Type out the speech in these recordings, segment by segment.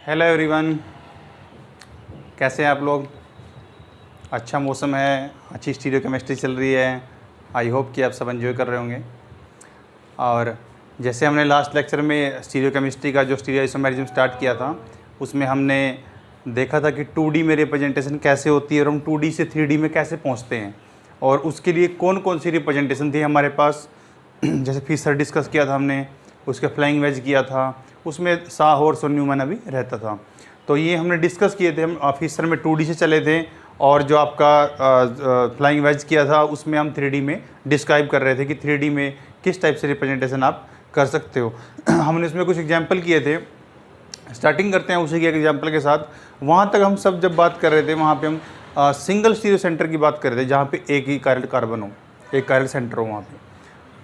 Hello everyone, कैसे हैं आप लोग। अच्छा मौसम है, अच्छी स्टीरियो केमिस्ट्री चल रही है। आई होप कि आप सब एंजॉय कर रहे होंगे। और जैसे हमने लास्ट लेक्चर में स्टीरियो केमिस्ट्री का जो स्टीरियो आइसोमेरिज्म स्टार्ट किया था, उसमें हमने देखा था कि 2D में रिप्रेजेंटेशन कैसे होती है और हम 2D से 3D में कैसे पहुंचते हैं, और उसके लिए कौन कौन सी रिप्रेजेंटेशन थी हमारे पास। जैसे फिशर डिस्कस किया था हमने, उसके फ्लाइंग वेज किया था, उसमें सा हॉर्स और न्यूमैन अभी रहता था। तो ये हमने डिस्कस किए थे। हम फिशर में 2D से चले थे, और जो आपका फ्लाइंग वेज किया था उसमें हम 3D में डिस्क्राइब कर रहे थे कि 3D में किस टाइप से रिप्रेजेंटेशन आप कर सकते हो। हमने इसमें कुछ एग्जाम्पल किए थे। स्टार्टिंग करते हैं उसी के एग्जाम्पल के साथ। वहाँ तक हम सब जब बात कर रहे थे, वहाँ पे हम सिंगल स्टीरियो सेंटर की बात कर रहे थे, जहाँ पे एक ही कायरल कार्बन हो, एक कायरल सेंटर हो वहाँ पे।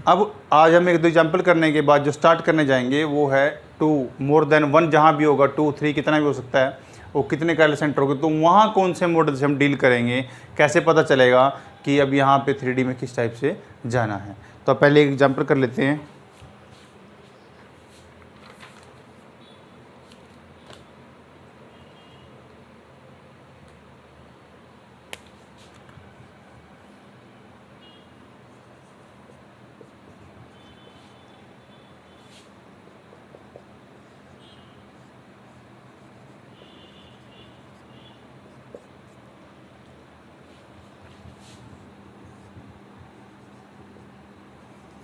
अब आज हम एक दो एग्जाम्पल करने के बाद जो स्टार्ट करने जाएंगे वो है 2 मोर देन 1, जहाँ भी होगा 2 3 कितना भी हो सकता है, वो कितने कायरल सेंटर होंगे, तो वहाँ कौन से मॉडल से हम डील करेंगे, कैसे पता चलेगा कि अब यहाँ पे 3D में किस टाइप से जाना है। तो पहले एक एग्जाम्पल कर लेते हैं।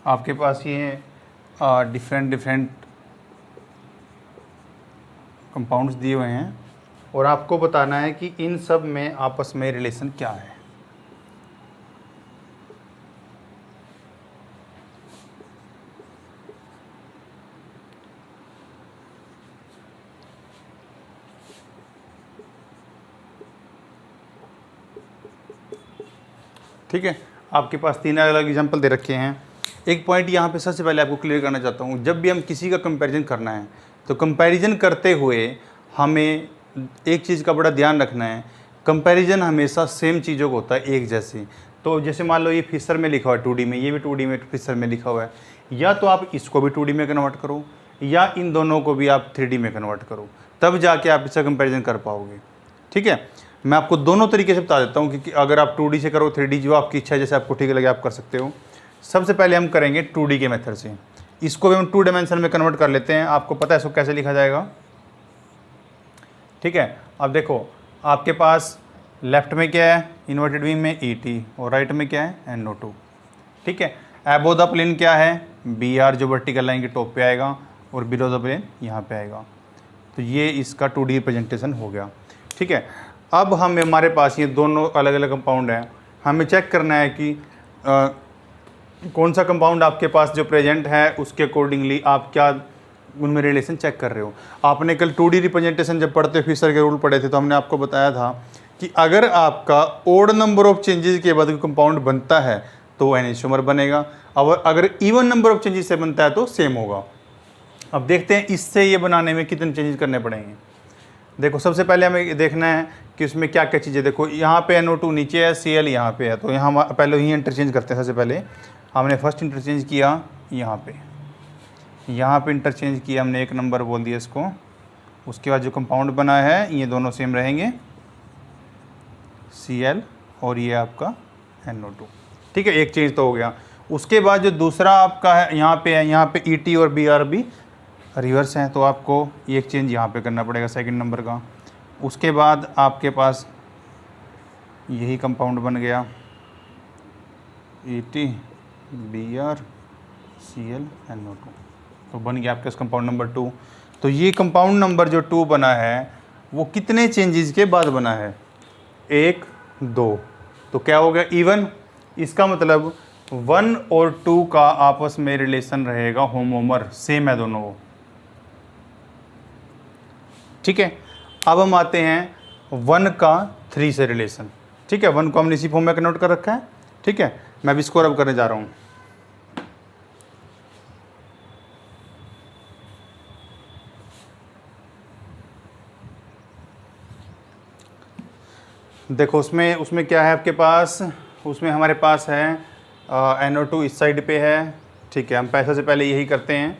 आपके पास ये डिफरेंट कंपाउंड्स दिए हुए हैं, और आपको बताना है कि इन सब में आपस में रिलेशन क्या है। ठीक है, आपके पास 3 अलग अलग एग्जाम्पल दे रखे हैं। एक पॉइंट यहाँ पे सबसे पहले आपको क्लियर करना चाहता हूँ, जब भी हम किसी का कंपैरिजन करना है तो कंपैरिजन करते हुए हमें एक चीज़ का बड़ा ध्यान रखना है। कंपैरिजन हमेशा सेम चीज़ों को होता है, एक जैसी। तो जैसे मान लो ये फिशर में लिखा हुआ है 2D में, ये भी 2D में फिशर में लिखा हुआ है, या तो आप इसको भी 2D में कन्वर्ट करो या इन दोनों को भी आप 3D में कन्वर्ट करो, तब जाके आप इसका कंपेरिजन कर पाओगे। ठीक है, मैं आपको दोनों तरीके से बता देता हूँ कि अगर आप 2D से करो 3D, जो आपकी इच्छा है, जैसे आपको ठीक लगे आप कर सकते हो। सबसे पहले हम करेंगे 2D के मेथड से। इसको भी हम 2 डायमेंशन में कन्वर्ट कर लेते हैं। आपको पता है इसको कैसे लिखा जाएगा। ठीक है, अब देखो आपके पास लेफ्ट में क्या है, इन्वर्टेड वी में ET, और राइट में क्या है, NO2। ठीक है, एबो द प्लेन क्या है, BR, जो वर्टिकल लाइन के टॉप पे आएगा, और बिलो द प्लेन यहाँ पे आएगा। तो ये इसका 2D रिप्रेजेंटेशन हो गया। ठीक है, अब हमारे पास ये दोनों अलग अलग कंपाउंड हैं। हमें चेक करना है कि कौन सा कंपाउंड आपके पास जो प्रेजेंट है उसके अकॉर्डिंगली आप क्या उनमें रिलेशन चेक कर रहे हो। आपने कल 2D रिप्रेजेंटेशन जब पढ़ते फिशर के रूल पढ़े थे, तो हमने आपको बताया था कि अगर आपका ओड नंबर ऑफ चेंजेस के बाद कंपाउंड बनता है तो एनिसोमर बनेगा, और अगर इवन नंबर ऑफ चेंजेस से बनता है तो सेम होगा। अब देखते हैं इससे ये बनाने में कितने चेंजेस करने पड़ेंगे। देखो सबसे पहले हमें देखना है कि उसमें क्या क्या चीज़ें। देखो यहाँ पे NO2 नीचे है, Cl यहाँ पे है, तो यहाँ पहले ही इंटरचेंज करते हैं। सबसे पहले हमने फर्स्ट इंटरचेंज किया यहाँ पे इंटरचेंज किया हमने, 1 नंबर बोल दिया इसको। उसके बाद जो कंपाउंड बना है ये दोनों सेम रहेंगे, Cl और ये आपका NO2। ठीक है, एक चेंज तो हो गया। उसके बाद जो दूसरा आपका है यहाँ पे है, यहाँ पे ET और BR भी रिवर्स हैं, तो आपको एक चेंज यहाँ पे करना पड़ेगा, सेकंड नंबर का। उसके बाद आपके पास यही कंपाउंड बन गया, ET BR Cl NO2, तो बन गया आपके पास कंपाउंड नंबर 2। तो ये कंपाउंड नंबर जो 2 बना है वो कितने चेंजेस के बाद बना है, 1 2, तो क्या हो गया, इवन। इसका मतलब 1 और 2 का आपस में रिलेशन रहेगा होमोमर, सेम है दोनों वो। ठीक है, अब हम आते हैं 1 का 3 से रिलेशन। ठीक है, 1 को हमने इसी फॉर्म में कन्वर्ट कर रखा है। ठीक है, मैं भी इसको रब करने जा रहा हूँ। देखो उसमें क्या है आपके पास, उसमें हमारे पास है NO2 इस साइड पे है। ठीक है, हम पैसे से पहले यही करते हैं,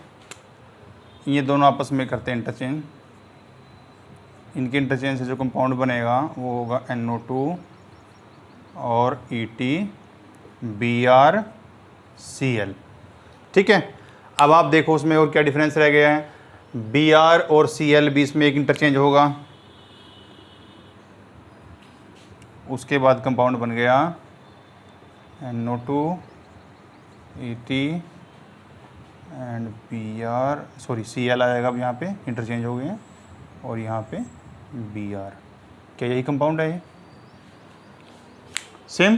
ये दोनों आपस में करते हैं इंटरचेंज। इनके इंटरचेंज से जो कंपाउंड बनेगा वो होगा NO2 और EtBrCl। ठीक है, अब आप देखो उसमें और क्या डिफरेंस रह गया है। Br और Cl बीच में एक इंटरचेंज होगा, उसके बाद कंपाउंड बन गया NO2 Et and Br, sorry Cl आएगा, अब यहाँ पे इंटरचेंज हो गए हैं और यहाँ पे Br। क्या यही कंपाउंड है ये सेम?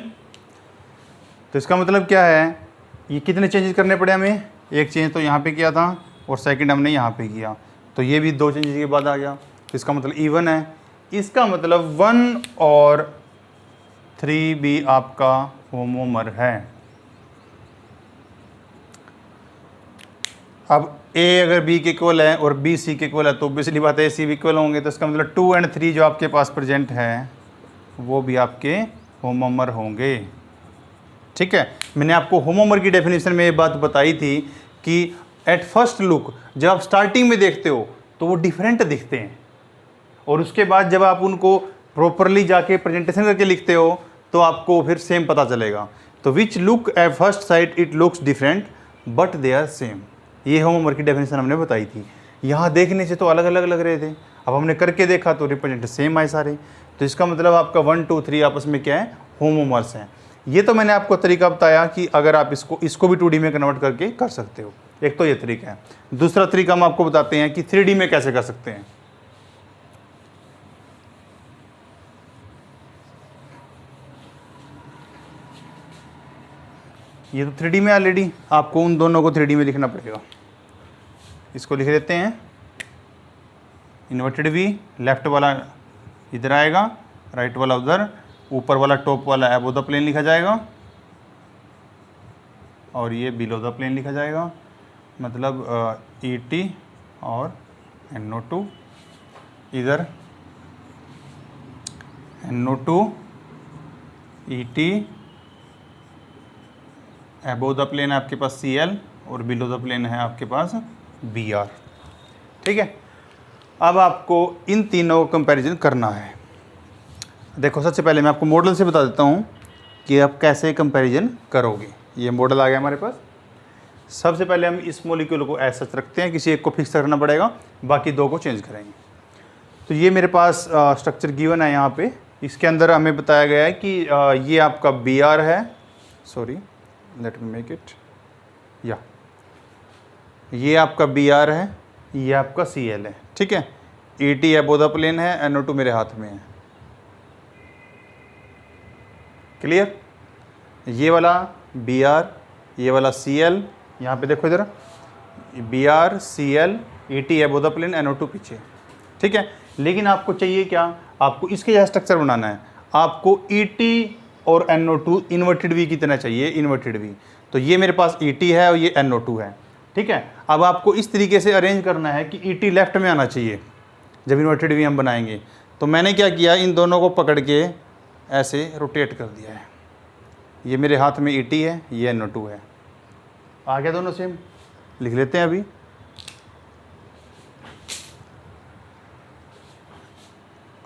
तो इसका मतलब क्या है, ये कितने चेंजेस करने पड़े हमें? एक चेंज तो यहाँ पे किया था और सेकंड हमने यहाँ पे किया, तो ये भी 2 चेंजेस के बाद आ गया, तो इसका मतलब इवन है। इसका मतलब 1 और 3 भी आपका होमोमर है। अब A अगर B के इक्वल है और B C के इक्वल है तो ऑब्वियसली बात है C भी इक्वल होंगे, तो इसका मतलब 2 और 3 जो आपके पास प्रेजेंट है वो भी आपके होमोमर होंगे। ठीक है, मैंने आपको होमोमर की डेफिनेशन में ये बात बताई थी कि एट फर्स्ट लुक जब आप स्टार्टिंग में देखते हो तो वो डिफरेंट दिखते हैं, और उसके बाद जब आप उनको प्रॉपरली जाके प्रेजेंटेशन करके लिखते हो तो आपको फिर सेम पता चलेगा। तो which look at first sight it looks different but they are same, ये होमोमर की डेफिनेशन हमने बताई थी। यहाँ देखने से तो अलग अलग लग रहे थे, अब हमने करके देखा तो रिप्रेजेंट सेम आए सारे, तो इसका मतलब आपका 1 2 3 आपस में क्या है, होमोमर्स हैं। ये तो मैंने आपको तरीका बताया कि अगर आप इसको भी 2D में कन्वर्ट करके कर सकते हो, एक तो ये तरीका है। दूसरा तरीका हम आपको बताते हैं कि 3D में कैसे कर सकते हैं। ये तो 3D में ऑलरेडी, आपको उन दोनों को 3D में लिखना पड़ेगा। इसको लिख लेते हैं इन्वर्टेड V, लेफ्ट वाला इधर आएगा, राइट वाला उधर, ऊपर वाला टॉप वाला अबव द प्लेन लिखा जाएगा और ये बिलो द प्लेन लिखा जाएगा। मतलब Et और NO2, इधर NO2 Et, above the plane है आपके पास Cl और बिलो द प्लेन है आपके पास Br। ठीक है, अब आपको इन तीनों का कंपैरिजन करना है। देखो सबसे पहले मैं आपको मॉडल से बता देता हूँ कि आप कैसे कंपैरिजन करोगे। ये मॉडल आ गया हमारे पास। सबसे पहले हम इस मॉलिक्यूल को ऐसा रखते हैं, किसी एक को फिक्स करना पड़ेगा, बाकी 2 को चेंज करेंगे। तो ये मेरे पास स्ट्रक्चर गिवन है यहाँ पे। इसके अंदर हमें बताया गया है कि ये आपका Br है, sorry let me make it, या ये आपका Br है, ये आपका Cl है। ठीक है, Et अबव द प्लेन है, NO2 मेरे हाथ में है। क्लियर? ये वाला Br, ये वाला Cl, यहाँ पे देखो इधर Br Cl Et above the plane, NO2 पीछे। ठीक है, लेकिन आपको चाहिए क्या, आपको इसके जैसा स्ट्रक्चर बनाना है। आपको Et और NO2 इन्वर्टेड V की तरह चाहिए, इन्वर्टेड V। तो ये मेरे पास Et है और ये NO2 है। ठीक है, अब आपको इस तरीके से अरेंज करना है कि Et लेफ्ट में आना चाहिए जब इन्वर्टेड V हम बनाएंगे। तो मैंने क्या किया, इन दोनों को पकड़ के ऐसे रोटेट कर दिया है। ये मेरे हाथ में Et है, ये NO2 है। आ गया दोनों सेम? लिख लेते हैं अभी।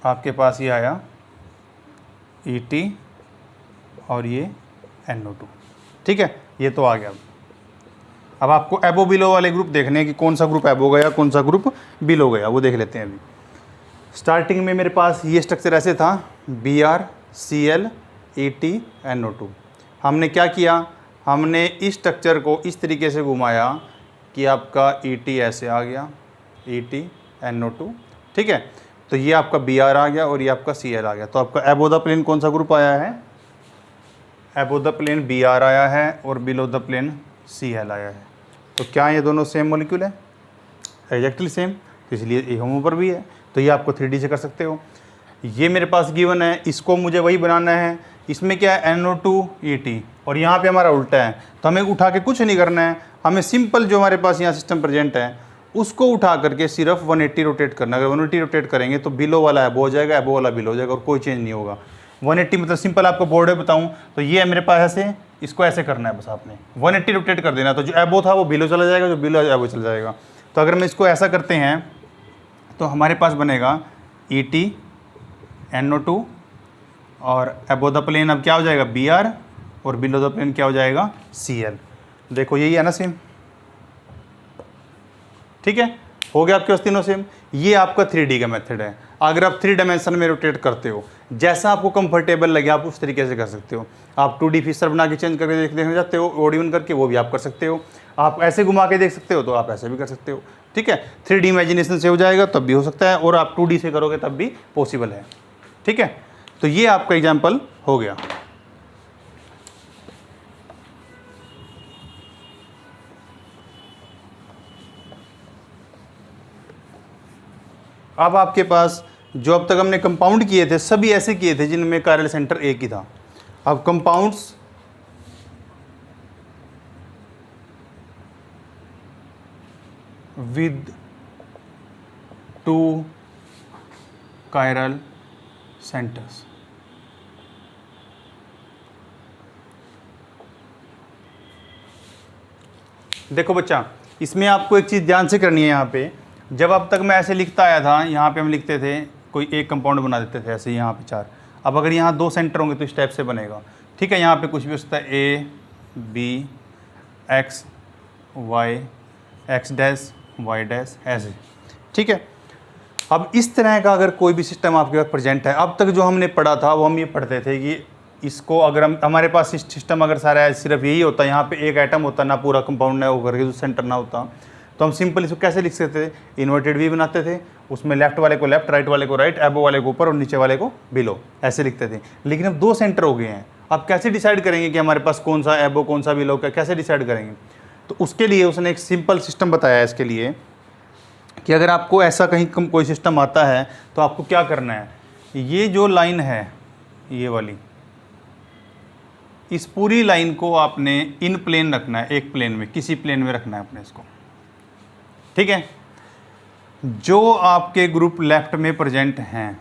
आपके पास ये आया Et और ये NO2। ठीक है, ये तो आ गया। अब आपको अबो बिलो वाले ग्रुप देखने हैं कि कौन सा ग्रुप अबो गया, कौन सा ग्रुप बिलो गया, वो देख लेते हैं अभी। स्टार्टिंग में मेरे पास ये स्ट्रक्चर ऐसे था, Br Cl Et NO2। हमने क्या किया, हमने इस स्ट्रक्चर को इस तरीके से घुमाया कि आपका Et ऐसे आ गया, Et NO2। ठीक है, तो ये आपका Br आ गया और ये आपका Cl आ गया। तो आपका अबव द प्लेन कौन सा ग्रुप आया है, अबव द प्लेन Br आया है और बिलो द प्लेन Cl आया है। तो क्या ये दोनों सेम मॉलिक्यूल है? एग्जैक्टली सेम, इसलिए ये होमो पर भी है। तो ये आपको 3D से कर सकते हो। ये मेरे पास गिवन है, इसको मुझे वही बनाना है। इसमें क्या है, NO2 Et और यहाँ पे हमारा उल्टा है। तो हमें उठा के कुछ नहीं करना है, हमें सिंपल जो हमारे पास यहाँ सिस्टम प्रेजेंट है उसको उठा करके सिर्फ 180 रोटेट करना। अगर 180 रोटेट करेंगे तो बिलो वाला अबव हो जाएगा, अबव वाला बिलो हो जाएगा और कोई चेंज नहीं होगा। 180 मतलब सिंपल आपको बोर्ड में बताऊँ तो ये है मेरे पास ऐसे, इसको ऐसे करना है बस आपने 180 रोटेट कर देना। तो जो अबव था वो बिलो चला जाएगा, जो बिलो अबव चला जाएगा। तो अगर मैं इसको ऐसा करते हैं तो हमारे पास बनेगा EtNO2 और अबो द प्लेन अब क्या हो जाएगा Br और बिलो द प्लेन क्या हो जाएगा Cl। देखो यही है ना सेम, ठीक है, हो गया आपके पास तीनों सेम। ये आपका 3D का मेथड है। अगर आप 3 डायमेंशन में रोटेट करते हो, जैसा आपको कंफर्टेबल लगे आप उस तरीके से कर सकते हो। आप 2D फीचर बना के चेंज करके देखने जाते हो, ऑडियन करके, वो भी आप कर सकते हो। आप ऐसे घुमा के देख सकते हो तो आप ऐसे भी कर सकते हो, ठीक है। 3D इमेजिनेशन से हो जाएगा तब भी हो सकता है, और आप 2D से करोगे तब भी पॉसिबल है, ठीक है। तो ये आपका एग्जाम्पल हो गया। अब आपके पास जो अब तक हमने कंपाउंड किए थे सभी ऐसे किए थे जिनमें कायरल सेंटर एक ही था। अब कंपाउंड्स विद 2 कायरल सेंटर्स। देखो बच्चा, इसमें आपको एक चीज़ ध्यान से करनी है। यहाँ पे जब अब तक मैं ऐसे लिखता आया था, यहाँ पे हम लिखते थे कोई एक कंपाउंड बना देते थे ऐसे, यहाँ पे 4। अब अगर यहाँ 2 सेंटर होंगे तो इस टाइप से बनेगा, ठीक है। यहाँ पे कुछ भी हो सकता है A B X Y X dash Y dash ऐसे, ठीक है। अब इस तरह का अगर कोई भी सिस्टम आपके पास प्रेजेंट है, अब तक जो हमने पढ़ा था वो हम ये पढ़ते थे कि इसको अगर हमारे पास सिस्टम अगर सारा है सिर्फ यही होता, यहाँ पे एक आइटम होता ना, पूरा कंपाउंड ना होकर के जो सेंटर ना होता, तो हम सिंपल इसको कैसे लिख सकते थे, इन्वर्टेड वी बनाते थे, उसमें लेफ्ट वाले को लेफ्ट, राइट वाले को राइट, एबो वाले को ऊपर और नीचे वाले को बिलो, ऐसे लिखते थे। लेकिन अब 2 सेंटर हो गए हैं, अब कैसे डिसाइड करेंगे कि हमारे पास कौन सा एबो कौन सा बिलो, कैसे डिसाइड करेंगे? तो उसके लिए उसने एक सिंपल सिस्टम बताया है इसके लिए कि अगर आपको ऐसा कहीं कोई सिस्टम आता है तो आपको क्या करना है, ये जो लाइन है ये वाली, इस पूरी लाइन को आपने इन प्लेन रखना है, एक प्लेन में, किसी प्लेन में रखना है अपने इसको, ठीक है। जो आपके ग्रुप लेफ्ट में प्रेजेंट हैं,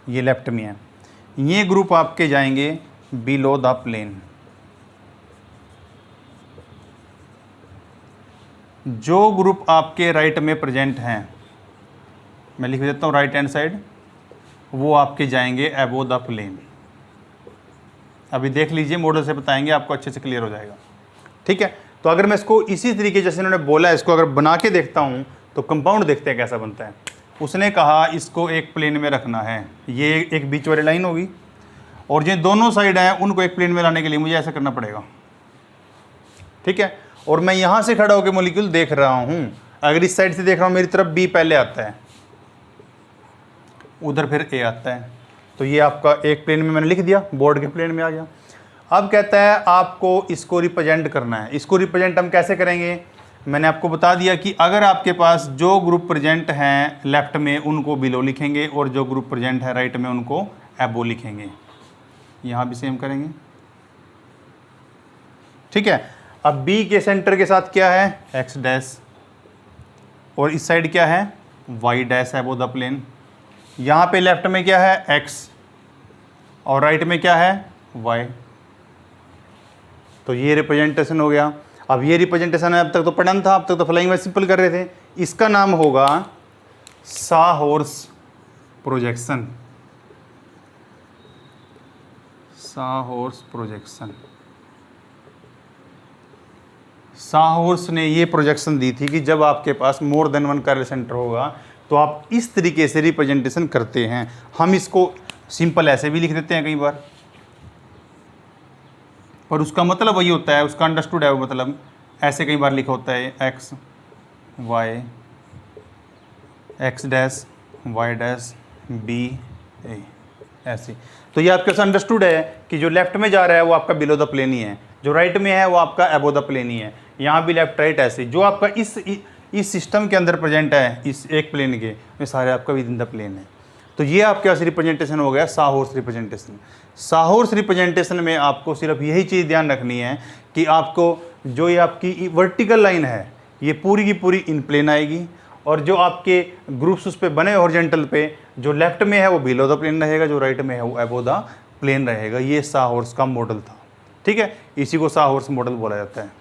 ये लेफ्ट में है, ये ग्रुप आपके जाएंगे बिलो द प्लेन। जो ग्रुप आपके राइट में प्रेजेंट हैं, मैं लिख देता हूँ राइट हैंड साइड, वो आपके जाएंगे अबो द प्लेन। अभी देख लीजिए, मॉडल से बताएंगे, आपको अच्छे से क्लियर हो जाएगा, ठीक है। तो अगर मैं इसको इसी तरीके जैसे इन्होंने बोला है, इसको अगर बना के देखता हूँ तो कंपाउंड देखते हैं कैसा बनता है। उसने कहा इसको एक प्लेन में रखना है, ये एक बीच वाली लाइन होगी, और जो दोनों साइड हैं उनको एक प्लेन में लाने के लिए मुझे ऐसा करना पड़ेगा, ठीक है। और मैं यहाँ से खड़ा होकर मॉलिक्यूल देख रहा हूँ, अगर इस साइड से देख रहा हूँ मेरी तरफ बी पहले आता है, उधर फिर ए आता है, तो ये आपका एक प्लेन में मैंने लिख दिया, बोर्ड के प्लेन में आ गया। अब कहता है आपको इसको रिप्रेजेंट करना है। इसको रिप्रेजेंट हम कैसे करेंगे, मैंने आपको बता दिया कि अगर आपके पास जो ग्रुप प्रेजेंट हैं लेफ्ट में उनको बिलो लिखेंगे, और जो ग्रुप प्रेजेंट है राइट में उनको एबो लिखेंगे। यहाँ भी सेम करेंगे, ठीक है। अब बी के सेंटर के साथ क्या है, एक्स डैश, और इस साइड क्या है, वाई डैश है, वो द प्लेन। यहाँ पे लेफ्ट में क्या है, एक्स, और राइट में क्या है, वाई। तो ये रिप्रेजेंटेशन हो गया। अब ये रिप्रेजेंटेशन है, अब तक तो पढ़न था, अब तक तो फ्लाइंग में सिंपल कर रहे थे। इसका नाम होगा साहॉर्स प्रोजेक्शन। साहॉर्स प्रोजेक्शन, साहॉर्स ने ये प्रोजेक्शन दी थी कि जब आपके पास मोर देन 1 कायरल सेंटर होगा तो आप इस तरीके से रिप्रेजेंटेशन करते हैं। हम इसको सिंपल ऐसे भी लिख देते हैं कई बार, पर उसका मतलब वही होता है, उसका अंडरस्टूड है वो मतलब, ऐसे कई बार लिखा होता है X Y, X dash Y dash B A, ऐसे। तो ये आपके साथ अंडरस्टूड है कि जो लेफ्ट में जा रहा है वो आपका बिलो द प्लेन ही है, जो राइट में है वो आपका अबो द प्लेन ही है। यहाँ भी लेफ्ट राइट ऐसे, जो आपका इस सिस्टम के अंदर प्रेजेंट है, इस एक प्लेन के, ये सारे आपका विद इन द प्लेन है। तो ये आपके पास रिप्रेजेंटेशन हो गया साहॉर्स रिप्रेजेंटेशन। साहॉर्स रिप्रेजेंटेशन में आपको सिर्फ यही चीज़ ध्यान रखनी है कि आपको जो ये आपकी वर्टिकल लाइन है ये पूरी की पूरी इन प्लेन आएगी, और जो आपके ग्रुप्स उस पर बने हॉरिजॉन्टल पे, जो लेफ्ट में है वो बिलो द प्लेन रहेगा, जो राइट में है वो अबो द प्लेन रहेगा। ये साहॉर्स का मॉडल था, ठीक है। इसी को साहॉर्स मॉडल बोला जाता है।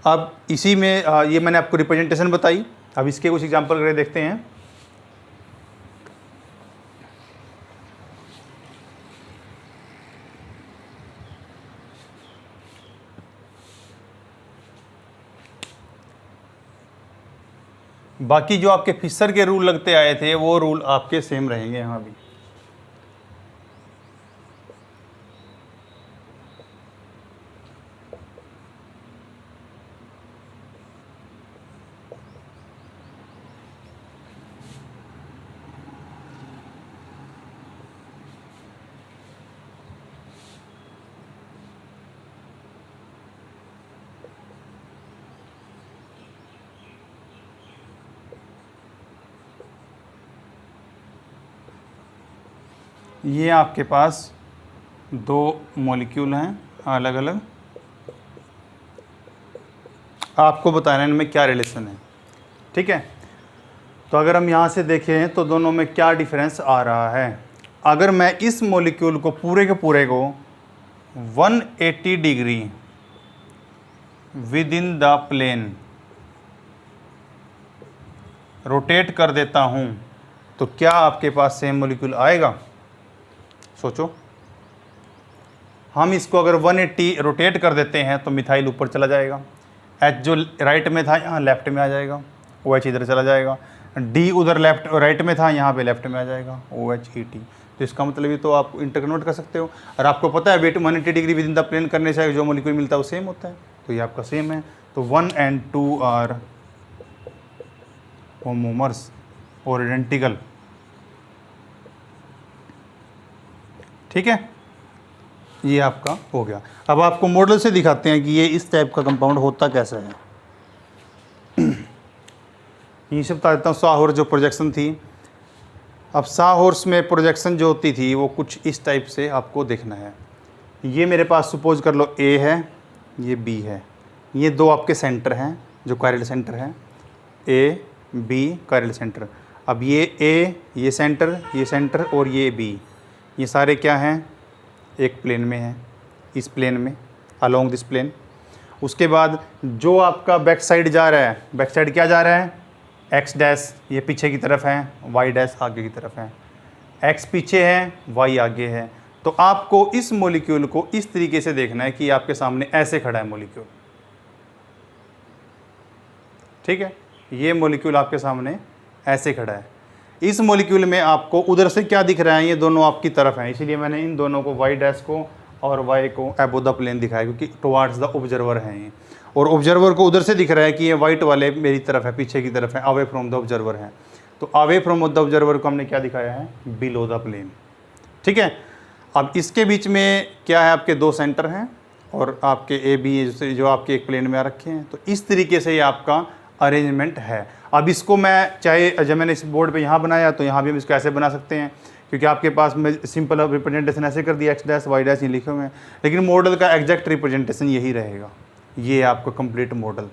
अब इसी में ये मैंने आपको रिप्रेजेंटेशन बताई। अब इसके कुछ एग्जांपल करके देखते हैं। बाकी जो आपके फिशर के रूल लगते आए थे वो रूल आपके सेम रहेंगे यहाँ भी। ये आपके पास दो मॉलिक्यूल हैं अलग अलग, आपको बताना है इनमें क्या रिलेशन है। ठीक है, तो अगर हम यहाँ से देखें तो दोनों में क्या डिफरेंस आ रहा है। अगर मैं इस मॉलिक्यूल को पूरे के पूरे को 180 degree within the plane rotate कर देता हूँ तो क्या आपके पास सेम मॉलिक्यूल आएगा? सोचो, हम इसको अगर 180 रोटेट कर देते हैं तो मिथाइल ऊपर चला जाएगा, H जो राइट में था यहाँ लेफ्ट में आ जाएगा, OH इधर चला जाएगा, D उधर लेफ्ट राइट में था यहाँ पे लेफ्ट में आ जाएगा, OH-ET। तो इसका मतलब ये तो आप इंटरकन्वर्ट कर सकते हो। और आपको पता है wait 180 degree within the plane करने से जो मॉलिक्यूल मिलता है वो सेम होता है, तो ये आपका सेम है। तो 1 and 2 आर होमोमर्स और आइडेंटिकल। ठीक है, ये आपका हो गया। अब आपको मॉडल से दिखाते हैं कि ये इस टाइप का कंपाउंड होता कैसा है। ये सब बता देता हूँ। साहौर्स जो प्रोजेक्शन थी, अब साहौर्स में प्रोजेक्शन जो होती थी वो कुछ इस टाइप से आपको देखना है। ये मेरे पास सपोज कर लो A है, ये B है, ये दो आपके सेंटर हैं जो कायरल सेंटर हैं, A B कायरल सेंटर। अब ये A, ये सेंटर और ये B, ये सारे क्या हैं? एक प्लेन में हैं, इस प्लेन में, अलोंग दिस प्लेन। उसके बाद जो आपका बैक साइड जा रहा है, बैक साइड क्या जा रहा है? एक्स डैश ये पीछे की तरफ है, वाई डैश आगे की तरफ है। एक्स पीछे है, वाई आगे है। तो आपको इस मॉलिक्यूल को इस तरीके से देखना है कि आपके सामने ऐसे खड़ा है मॉलिक्यूल। ठीक है, ये मॉलिक्यूल आपके सामने ऐसे खड़ा है। इस मॉलिक्यूल में आपको उधर से क्या दिख रहा है? ये दोनों आपकी तरफ हैं, इसीलिए मैंने इन दोनों को वाई डैश को और वाई को अबव द प्लेन दिखाया, क्योंकि टुवार्ड्स द ऑब्जर्वर हैं ये। और ऑब्जर्वर को उधर से दिख रहा है कि ये वाइट वाले मेरी तरफ है, पीछे की तरफ है, अवे फ्रॉम द ऑब्जर्वर है। तो अवे फ्रॉम द ऑब्जर्वर को हमने क्या दिखाया है? Below the plane. ठीक है, अब इसके बीच में क्या है? आपके दो सेंटर हैं और आपके ए बी जो आपके एक प्लेन में आ रखे हैं। तो इस तरीके से ये आपका अरेंजमेंट है। अब इसको मैं चाहे जब मैंने इस बोर्ड पे यहाँ बनाया तो यहाँ भी हम इसको ऐसे बना सकते हैं, क्योंकि आपके पास में सिंपल रिप्रेजेंटेशन ऐसे कर दिया, एक्स डैश वाई डैश ये लिखे हुए हैं, लेकिन मॉडल का एग्जैक्ट रिप्रेजेंटेशन यही रहेगा। ये आपका कंप्लीट मॉडल।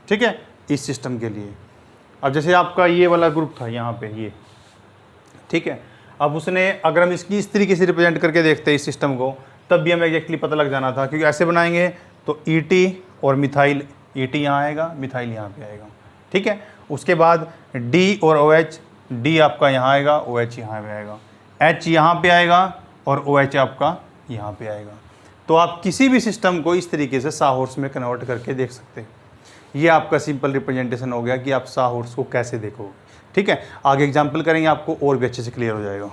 ठीक है, इस सिस्टम के लिए। अब जैसे आपका ये वाला ग्रुप था यहाँ पे ये, ठीक है, अब उसने अगर हम इसकी इस तरीके से रिप्रेजेंट करके देखते हैं इस सिस्टम को, तब भी हमें एग्जैक्टली पता लग जाना था, क्योंकि ऐसे बनाएंगे तो ET और मिथाइल, ET यहाँ आएगा, मिथाइल यहाँ पे आएगा। ठीक है, उसके बाद D और OH, D आपका यहाँ आएगा, OH यहाँ पे आएगा, H यहाँ पे आएगा और OH आपका यहाँ पे आएगा। तो आप किसी भी सिस्टम को इस तरीके से साहौर्स में कन्वर्ट करके देख सकते हैं। ये आपका सिंपल रिप्रेजेंटेशन हो गया कि आप साहौर्स को कैसे देखोगे। ठीक है, आगे एग्जाम्पल करेंगे, आपको और भी अच्छे से क्लियर हो जाएगा।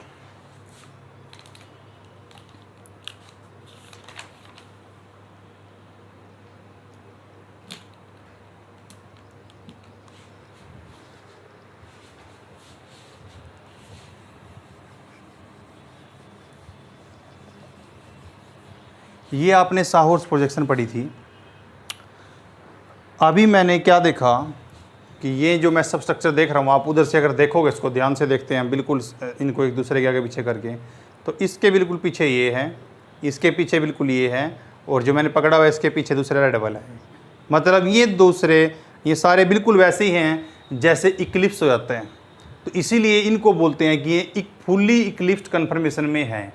ये आपने साहौर्स प्रोजेक्शन पढ़ी थी। अभी मैंने क्या देखा कि ये जो मैं सब स्ट्रक्चर देख रहा हूँ, आप उधर से अगर देखोगे, इसको ध्यान से देखते हैं बिल्कुल इनको एक दूसरे के आगे पीछे करके, तो इसके बिल्कुल पीछे ये है, इसके पीछे बिल्कुल ये है, और जो मैंने पकड़ा हुआ है इसके पीछे दूसरा रेड वाला है। मतलब ये दूसरे, ये सारे बिल्कुल वैसे ही हैं जैसे इक्लिप्स हो जाते हैं। तो इसीलिए इनको बोलते हैं कि ये एक फुल्ली इक्लिप्स्ड कन्फर्मेशन में है।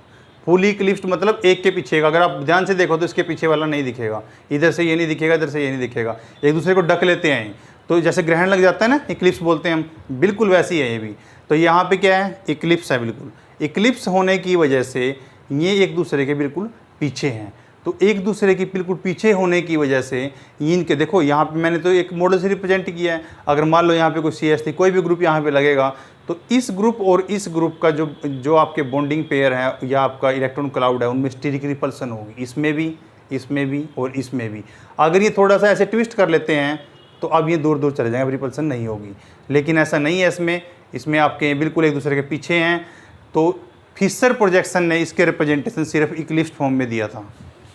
फुली इक्लिप्स्ड मतलब एक के पीछे का, अगर आप ध्यान से देखो तो इसके पीछे वाला नहीं दिखेगा, इधर से ये नहीं दिखेगा, इधर से ये नहीं दिखेगा, एक दूसरे को ढक लेते हैं। तो जैसे ग्रहण लग जाता है ना, इक्लिप्स बोलते हैं हम, बिल्कुल वैसी है ये भी। तो यहाँ पे क्या है, इक्लिप्स है बिल्कुल। इक्लिप्स होने की वजह से ये एक दूसरे के बिल्कुल पीछे हैं। तो एक दूसरे के बिल्कुल पीछे होने की वजह से इनके, देखो यहाँ पे मैंने तो एक मॉडल से रिप्रेजेंट किया है। अगर मान लो यहाँ पे कोई CH3 कोई भी ग्रुप यहाँ पे लगेगा, तो इस ग्रुप और इस ग्रुप का जो आपके बॉन्डिंग पेयर है या आपका इलेक्ट्रॉन क्लाउड है, उनमें स्टीरिक रिपल्सन होगी, इसमें भी और इसमें भी। अगर ये थोड़ा सा ऐसे ट्विस्ट कर लेते हैं तो अब ये दूर दूर चले जाएंगे, रिपल्सन नहीं होगी। लेकिन ऐसा नहीं है इसमें आपके बिल्कुल एक दूसरे के पीछे हैं। तो फिशर प्रोजेक्शन ने इसके रिप्रेजेंटेशन सिर्फ इक्लिप्स्ड फॉर्म में दिया था।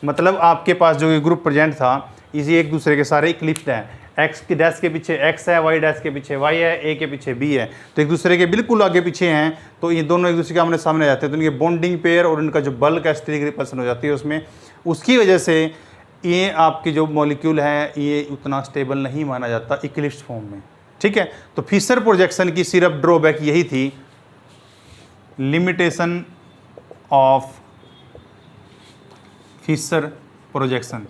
मतलब आपके पास जो ये ग्रुप प्रेजेंट था, इसी एक दूसरे के सारे इक्लिप्स्ड हैं। एक्स की डैश के पीछे एक्स है, वाई डैश के पीछे वाई है, ए के पीछे बी है। तो एक दूसरे के बिल्कुल आगे पीछे हैं, तो ये दोनों एक दूसरे के आमने सामने जाते हैं। तो इनके बॉन्डिंग पेयर और इनका जो बल्क है, स्टीरिक रिपल्सन हो जाती है उसमें। उसकी वजह से ये आपकी जो मॉलिक्यूल है ये उतना स्टेबल नहीं माना जाता इक्लिप्स्ड फॉर्म में। ठीक है, तो फिशर प्रोजेक्शन की सिर्फ ड्रॉबैक यही थी, limitation of Fisher projection.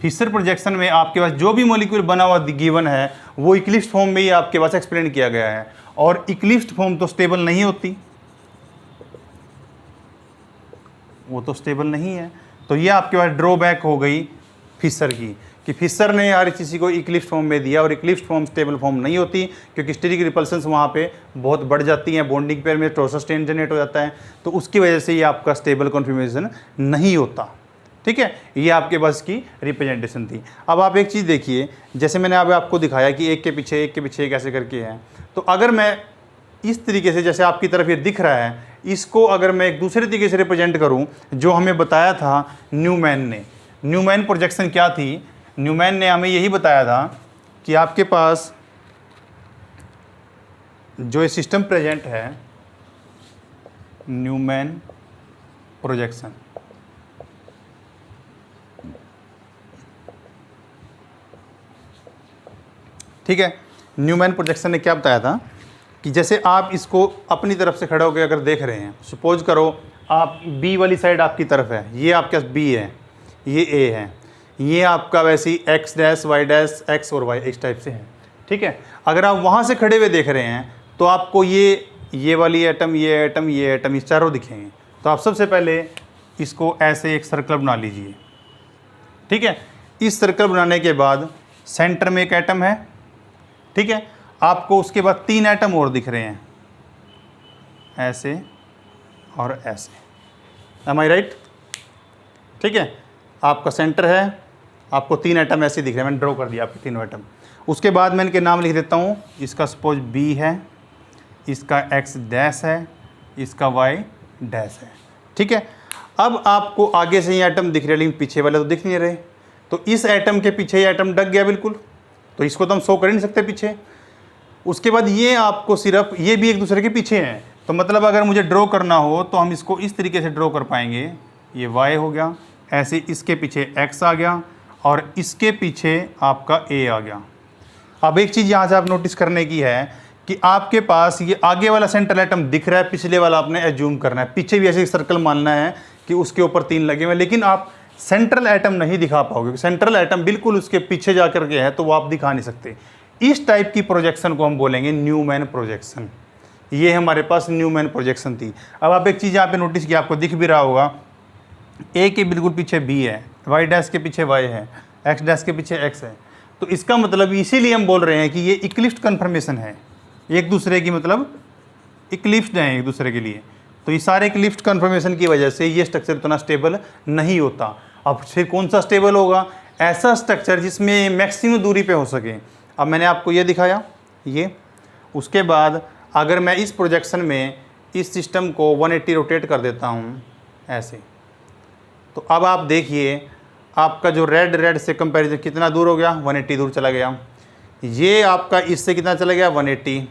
Fisher projection में आपके पास जो भी मॉलिक्यूल बना हुआ गिवन है वो इक्लिप्स्ड फॉर्म में ही आपके पास एक्सप्लेन किया गया है, और इक्लिप्स्ड फॉर्म तो स्टेबल नहीं होती, वो तो स्टेबल नहीं है। तो ये आपके पास ड्रॉबैक हो गई फिशर की, कि फिशर ने हर चीज़ को इक्लिप्स्ड फॉर्म में दिया, और इक्लिप्स्ड फॉर्म स्टेबल फॉर्म नहीं होती, क्योंकि स्टीरिक रिपल्सन्स वहाँ पे बहुत बढ़ जाती हैं, बॉन्डिंग पेयर में टॉर्सल स्ट्रेन जनरेट हो जाता है। तो उसकी वजह से ये आपका स्टेबल कन्फर्मेशन नहीं होता। ठीक है, ये आपके पास की रिप्रेजेंटेशन थी। अब आप एक चीज़ देखिए, जैसे मैंने अब आपको दिखाया कि एक के पीछे एक ऐसे करके है। तो अगर मैं इस तरीके से, जैसे आपकी तरफ ये दिख रहा है, इसको अगर मैं एक दूसरे तरीके से रिप्रेजेंट करूं, जो हमें बताया था न्यूमैन ने। न्यूमैन प्रोजेक्शन क्या थी? न्यूमैन ने हमें यही बताया था कि आपके पास जो ये सिस्टम प्रेजेंट है, न्यूमैन प्रोजेक्शन, ठीक है। न्यूमैन प्रोजेक्शन ने क्या बताया था कि जैसे आप इसको अपनी तरफ से खड़े होकर अगर देख रहे हैं, सपोज करो आप बी वाली साइड आपकी तरफ है, ये आपके पास बी है, ये ए है, ये आपका वैसे ही X dash Y dash X और वाई इस टाइप से है। ठीक है, अगर आप वहाँ से खड़े हुए देख रहे हैं तो आपको ये वाली एटम, ये एटम, ये एटम, ये चारों दिखेंगे। तो आप सबसे पहले इसको ऐसे एक सर्कल बना लीजिए। ठीक है, इस सर्कल बनाने के बाद सेंटर में एक एटम है। ठीक है, आपको उसके बाद 3 एटम और दिख रहे हैं, ऐसे और ऐसे। एम आई राइट? ठीक है, आपका सेंटर है, आपको 3 एटम ऐसे दिख रहे हैं, मैंने ड्रॉ कर दिया आपके 3 एटम। उसके बाद मैं इनके नाम लिख देता हूँ। इसका सपोज बी है, इसका एक्स डैश है, इसका वाई डैश है। ठीक है, अब आपको आगे से ये एटम दिख रहे हैं, लेकिन पीछे वाले तो दिख नहीं रहे। तो इस एटम के पीछे ये एटम ढक गया बिल्कुल, तो इसको तो हम शो कर ही नहीं सकते पीछे। उसके बाद ये आपको सिर्फ, ये भी एक दूसरे के पीछे हैं। तो मतलब अगर मुझे ड्रॉ करना हो तो हम इसको इस तरीके से ड्रॉ कर पाएंगे। ये वाई हो गया, ऐसे इसके पीछे एक्स आ गया, और इसके पीछे आपका ए आ गया। अब एक चीज़ यहाँ से आप नोटिस करने की है कि आपके पास ये आगे वाला सेंट्रल एटम दिख रहा है, पिछले वाला आपने एज्यूम करना है। पीछे भी ऐसे सर्कल मानना है कि उसके ऊपर 3 लगे हुए, लेकिन आप सेंट्रल एटम नहीं दिखा पाओगे। सेंट्रल एटम बिल्कुल उसके पीछे जा कर के है, तो वो आप दिखा नहीं सकते। इस टाइप की प्रोजेक्शन को हम बोलेंगे न्यूमैन प्रोजेक्शन। ये हमारे पास न्यूमैन प्रोजेक्शन थी। अब आप एक चीज़ यहाँ पे नोटिस किया, आपको दिख भी रहा होगा, ए के बिल्कुल पीछे बी है, वाई डैश के पीछे वाई है, एक्स डैश के पीछे एक्स है। तो इसका मतलब इसीलिए हम बोल रहे हैं कि ये इक्लिप्स्ड कन्फर्मेशन है, एक दूसरे की मतलब इक्लिप्स्ड हैं एक दूसरे के लिए। तो ये सारे इक्लिप्स्ड कन्फर्मेशन की वजह से ये स्ट्रक्चर इतना स्टेबल नहीं होता। अब फिर कौन सा स्टेबल होगा? ऐसा स्ट्रक्चर जिसमें मैक्सिमम दूरी पे हो सके। अब मैंने आपको ये दिखाया, ये। उसके बाद अगर मैं इस प्रोजेक्शन में इस सिस्टम को 180 रोटेट कर देता हूँ ऐसे, तो अब आप देखिए आपका जो रेड से कंपैरिजन कितना दूर हो गया, 180 दूर चला गया। ये आपका इससे कितना चला गया, 180।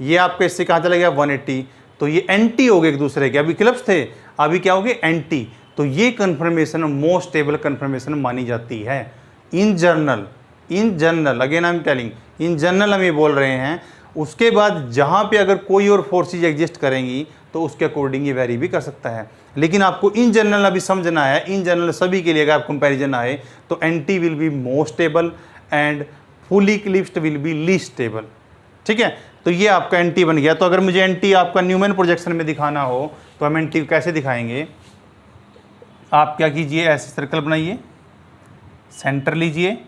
ये आपका इससे कहाँ चला गया, 180। तो ये एंटी हो गए एक दूसरे के। अभी इक्लिप्स थे, अभी क्या हो गए, एंटी। तो ये कन्फर्मेशन मोस्ट स्टेबल कन्फर्मेशन मानी जाती है in general. Again I am telling, in general हम ये बोल रहे हैं। उसके बाद जहाँ पे अगर कोई और फोर्सेज एग्जिस्ट करेंगी तो उसके अकॉर्डिंग ये वेरी भी कर सकता है। लेकिन आपको इन जनरल अभी समझना है, इन जनरल सभी के लिए अगर आप कंपैरिजन आए तो anti will be most stable and fully eclipsed will be least stable. ठीक है, तो ये आपका एंटी बन गया। तो अगर मुझे एंटी आपका न्यूमैन प्रोजेक्शन में दिखाना हो तो हम एंटी को कैसे दिखाएंगे? आप क्या कीजिए, ऐसे सर्कल बनाइए, सेंटर लीजिए,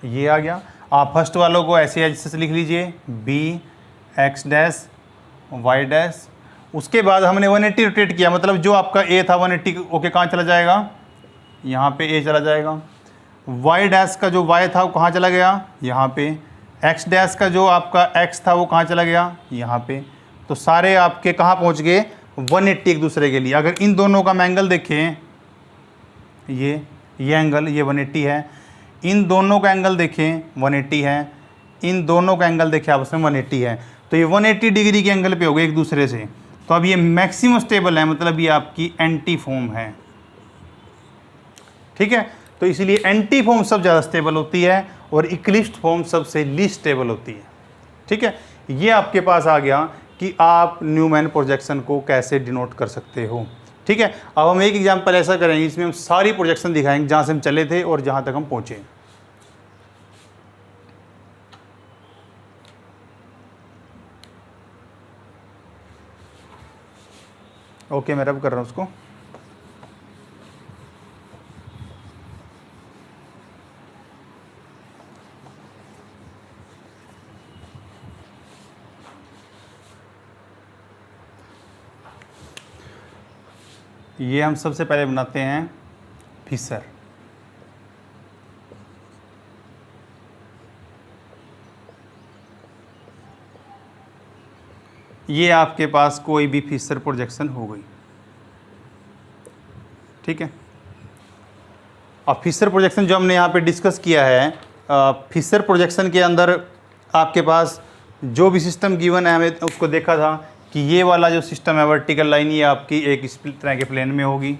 ये आ गया। आप फर्स्ट वालों को ऐसे ऐसे लिख लीजिए, B X dash Y dash. उसके बाद हमने 180 रोटेट किया, मतलब जो आपका ए था 180 ओके कहाँ चला जाएगा? यहाँ पे ए चला जाएगा। वाई डैश का जो वाई था वो कहाँ चला गया? यहाँ पे। एक्स डैश का जो आपका एक्स था वो कहाँ चला गया? यहाँ पे। तो सारे आपके कहाँ पहुँच गए? 180 एक दूसरे के लिए। अगर इन दोनों का मैं एंगल देखें, ये एंगल ये 180 है, इन दोनों का एंगल देखें 180 है, इन दोनों का एंगल देखें आपस में 180 है, तो ये 180 डिग्री के एंगल पे हो गए एक दूसरे से। तो अब ये मैक्सिमम स्टेबल है, मतलब ये आपकी एंटी फॉर्म है। ठीक है, तो इसीलिए एंटी फॉर्म सब ज़्यादा स्टेबल होती है और इक्लिप्स्ड फॉर्म सबसे लीस्ट स्टेबल होती है। ठीक है, ये आपके पास आ गया कि आप न्यूमैन प्रोजेक्शन को कैसे डिनोट कर सकते हो। ठीक है, अब हम एक एग्जांपल ऐसा करेंगे इसमें हम सारी प्रोजेक्शन दिखाएंगे जहाँ से हम चले थे और जहाँ तक हम पहुँचे। ओके, मैं रब कर रहा हूँ उसको। ये हम सबसे पहले बनाते हैं फिशर। ये आपके पास कोई भी फिशर प्रोजेक्शन हो गई। ठीक है, अब फिशर प्रोजेक्शन जो हमने यहाँ पे डिस्कस किया है, फिशर प्रोजेक्शन के अंदर आपके पास जो भी सिस्टम गिवन है हमें उसको देखा था कि ये वाला जो सिस्टम है वर्टिकल लाइन ये आपकी एक इस तरह के प्लेन में होगी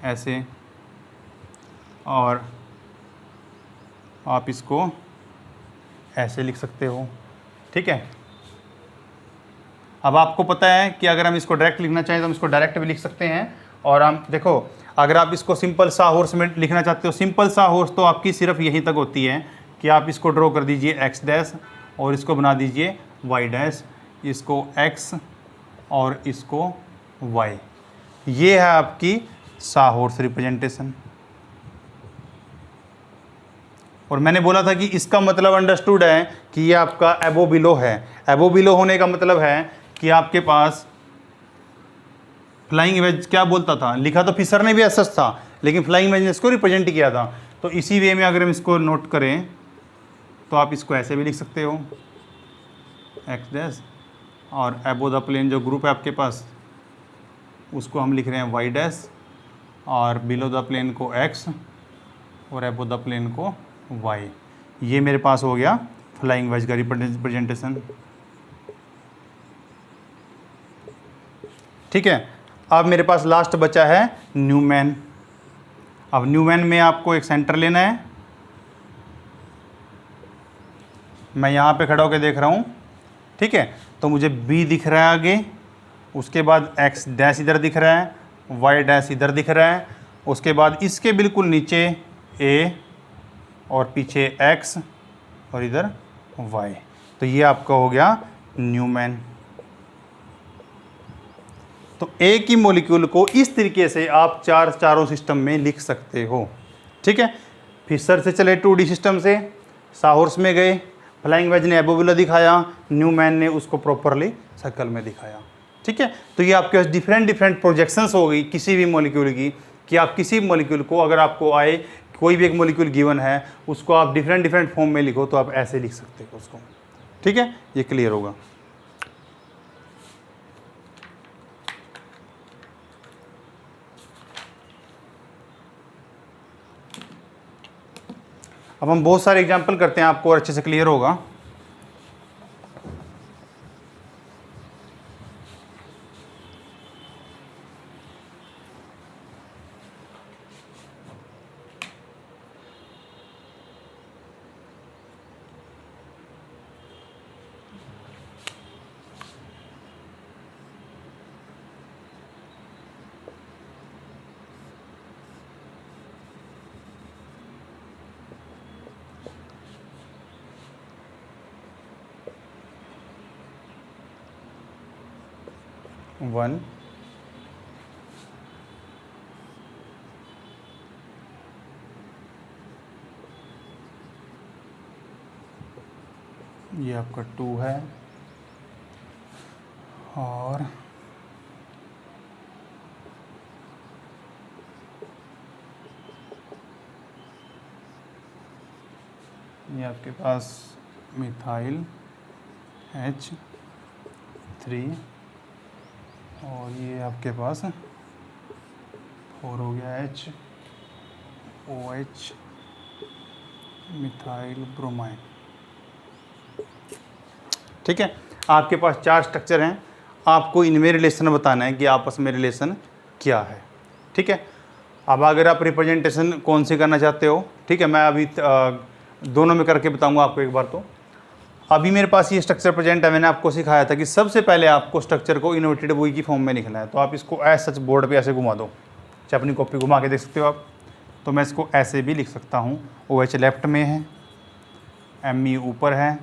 ऐसे, और आप इसको ऐसे लिख सकते हो। ठीक है, अब आपको पता है कि अगर हम इसको डायरेक्ट लिखना चाहें तो हम इसको डायरेक्ट भी लिख सकते हैं। और हम देखो, अगर आप इसको सिंपल सा हॉर्स में लिखना चाहते हो, सिंपल सा हॉर्स तो आपकी सिर्फ यहीं तक होती है कि आप इसको ड्रॉ कर दीजिए एक्स डैश और इसको बना दीजिए वाई डैश, इसको एक्स और इसको वाई। ये है आपकी सा हॉर्स रिप्रेजेंटेशन। और मैंने बोला था कि इसका मतलब अंडरस्टूड है कि ये आपका एबो बिलो है। एबो बिलो होने का मतलब है कि आपके पास फ्लाइंग वेज क्या बोलता था, लिखा तो फिशर ने भी ऐसा था, लेकिन फ्लाइंग वेज ने इसको रिप्रेजेंट किया था। तो इसी वे में अगर हम इसको नोट करें तो आप इसको ऐसे भी लिख सकते हो, एक्स डैश, और एबो द प्लेन जो ग्रुप है आपके पास उसको हम लिख रहे हैं वाई डैश, और बिलो द प्लेन को एक्स और एबो द प्लेन को वाई। ये मेरे पास हो गया फ्लाइंग वेज का रिप्रेजेंटेशन। ठीक है, अब मेरे पास लास्ट बचा है न्यूमैन। अब न्यूमैन में आपको एक सेंटर लेना है। मैं यहाँ पे खड़ा होकर देख रहा हूँ। ठीक है, तो मुझे बी दिख रहा है आगे, उसके बाद एक्स डैश इधर दिख रहा है, वाई डैश इधर दिख रहा है, उसके बाद इसके बिल्कुल नीचे ए और पीछे एक्स और इधर वाई। तो ये आपका हो गया न्यूमैन। तो एक ही मॉलिक्यूल को इस तरीके से आप चारों सिस्टम में लिख सकते हो। ठीक है, फिशर से चले 2D सिस्टम से, साहॉर्स में गए, फ्लाइंग वेज ने एबो बिलो दिखाया, न्यूमैन ने उसको प्रॉपरली सर्कल में दिखाया। ठीक है, तो ये आपके पास डिफरेंट प्रोजेक्शंस हो गई किसी भी मॉलिक्यूल की, कि आप किसी मॉलिक्यूल को अगर आपको आए कोई भी एक मॉलिक्यूल गिवन है उसको आप डिफरेंट फॉर्म में लिखो तो आप ऐसे लिख सकते हो उसको। ठीक है, ये क्लियर होगा। अब हम बहुत सारे एग्जाम्पल करते हैं, आपको अच्छे से क्लियर होगा। 1 ये आपका 2 है और ये आपके पास मिथाइल H3 और ये आपके पास 4 हो गया HOH मिथाइल ब्रोमाइन। ठीक है, आपके पास 4 स्ट्रक्चर हैं, आपको इनमें रिलेशन बताना है कि आपस में रिलेशन क्या है। ठीक है, अब अगर आप रिप्रेजेंटेशन कौन सी करना चाहते हो, ठीक है, मैं अभी दोनों में करके बताऊंगा आपको एक बार। तो अभी मेरे पास ये स्ट्रक्चर प्रेजेंट है, मैंने आपको सिखाया था कि सबसे पहले आपको स्ट्रक्चर को इन्वर्टेड बुई की फॉर्म में लिखना है। तो आप इसको एज सच बोर्ड पे ऐसे घुमा दो, चाहे अपनी कॉपी घुमा के देख सकते हो आप। तो मैं इसको ऐसे भी लिख सकता हूँ, OH लेफ्ट में है, Me ऊपर है,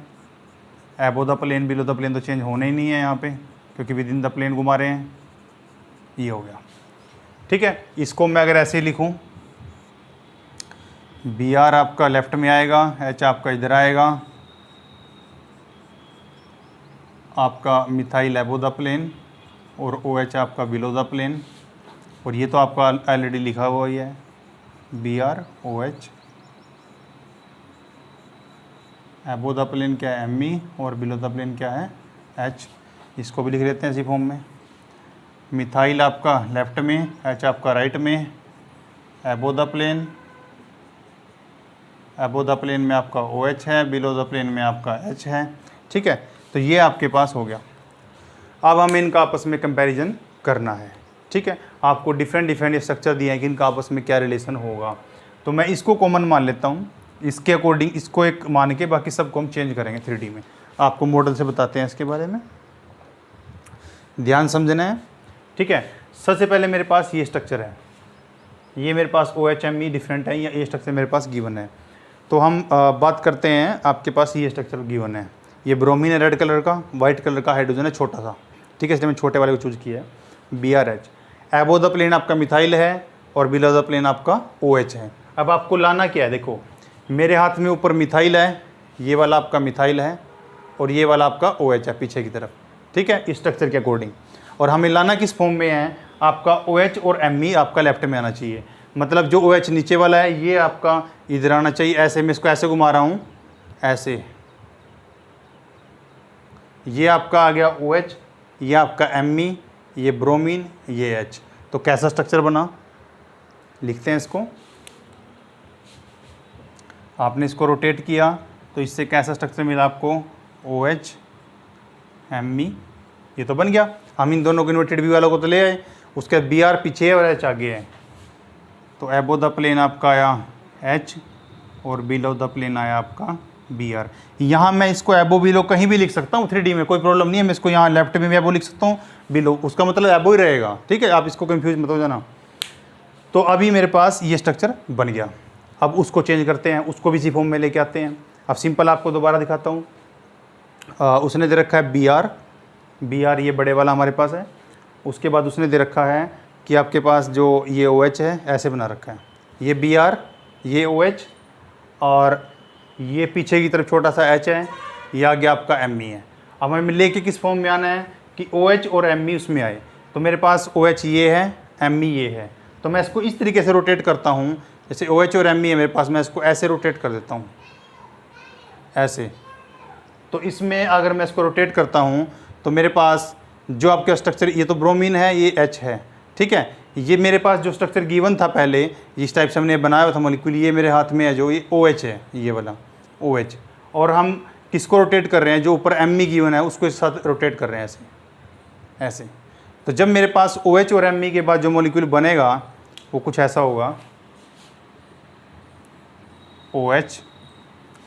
above the plane below the plane तो चेंज होने ही नहीं है यहाँ पे, क्योंकि विद इन द प्लेन घुमा रहे हैं। ये हो गया। ठीक है, इसको मैं अगर ऐसे लिखूँ, Br आपका लेफ्ट में आएगा, H आपका इधर आएगा, आपका मिथाइल एबो द प्लेन और OH आपका बिलो द प्लेन। और ये तो आपका ऑलरेडी लिखा हुआ ही है, Br OH, above the plane क्या है Me और बिलो द प्लेन क्या है H। इसको भी लिख लेते हैं इसी फॉर्म में। मिथाइल आपका लेफ्ट में, H आपका राइट में, एबो द प्लेन में आपका OH है, बिलो द प्लेन में आपका H है। ठीक है, तो ये आपके पास हो गया। अब हमें इनका आपस में कंपैरिजन करना है। ठीक है, आपको डिफरेंट स्ट्रक्चर दिए हैं कि इनका आपस में क्या रिलेशन होगा। तो मैं इसको कॉमन मान लेता हूँ, इसके अकॉर्डिंग इसको एक मान के बाकी सबको हम चेंज करेंगे 3D में। आपको मॉडल से बताते हैं इसके बारे में, ध्यान समझना है। ठीक है, सबसे पहले मेरे पास ये स्ट्रक्चर है, ये मेरे पास OH Me डिफरेंट है, या ये स्ट्रक्चर मेरे पास गिवन है। तो हम बात करते हैं, आपके पास ये स्ट्रक्चर गिवन है, ये ब्रोमीन है रेड कलर का, वाइट कलर का हाइड्रोजन है छोटा सा। ठीक है, इसलिए मैं छोटे वाले को चूज किया है, BRH। एबो द प्लेन आपका मिथाइल है और बिलो द प्लेन आपका OH है। अब आपको लाना क्या है, देखो मेरे हाथ में ऊपर मिथाइल है, ये वाला आपका मिथाइल है और ये वाला आपका OH है पीछे की तरफ। ठीक है, इस स्ट्रक्चर के अकॉर्डिंग। और हमें लाना किस फॉर्म में है, आपका OH और Me आपका लेफ्ट में आना चाहिए। मतलब जो OH नीचे वाला है ये आपका इधर आना चाहिए, ऐसे मैं इसको ऐसे घुमा रहा हूँ, ऐसे। ये आपका आ गया OH, ये आपका Me, ये ब्रोमीन, ये H। तो कैसा स्ट्रक्चर बना, लिखते हैं इसको। आपने इसको रोटेट किया तो इससे कैसा स्ट्रक्चर मिला आपको, OH Me, ये तो बन गया। हम इन दोनों को इन्वर्टेड बी वालों को तो ले आए, उसके बाद Br पीछे है और H आगे है। तो एबो द प्लेन आपका आया H और बिलो द प्लेन आया आपका Br। यहाँ मैं इसको एबो बिलो कहीं भी लिख सकता हूँ 3D में, कोई प्रॉब्लम नहीं है। मैं इसको यहाँ लेफ्ट में भी एबो लिख सकता हूँ, बिलो उसका मतलब एबो ही रहेगा। ठीक है, आप इसको कंफ्यूज मत हो जाना। तो अभी मेरे पास ये स्ट्रक्चर बन गया। अब उसको चेंज करते हैं, उसको भी इसी फॉर्म में लेके आते हैं। अब सिंपल आपको दोबारा दिखाता हूँ। उसने दे रखा है Br, ये बड़े वाला हमारे पास है। उसके बाद उसने दे रखा है कि आपके पास जो ये OH है ऐसे बना रखा है, ये Br, ये OH और ये पीछे की तरफ छोटा सा H है, ये आगे आपका Me है। अब हमें लेके किस फॉर्म में आना है कि OH और Me उसमें आए। तो मेरे पास OH ये है, Me ये है। तो मैं इसको इस तरीके से रोटेट करता हूँ, जैसे OH और Me है मेरे पास, मैं इसको ऐसे रोटेट कर देता हूँ, ऐसे। तो इसमें अगर मैं इसको रोटेट करता हूँ तो मेरे पास जो आपका स्ट्रक्चर, ये तो ब्रोमीन है, ये H है। ठीक है, ये मेरे पास जो स्ट्रक्चर गिवन था पहले, जिस टाइप से हमने बनाया था मॉलिक्यूल, ये मेरे हाथ में है जो ये OH है, ये वाला OH। और हम किसको रोटेट कर रहे हैं, जो ऊपर Me गिवन है उसको इस साथ रोटेट कर रहे हैं, ऐसे ऐसे। तो जब मेरे पास OH और Me के बाद जो मॉलिक्यूल बनेगा वो कुछ ऐसा होगा, OH।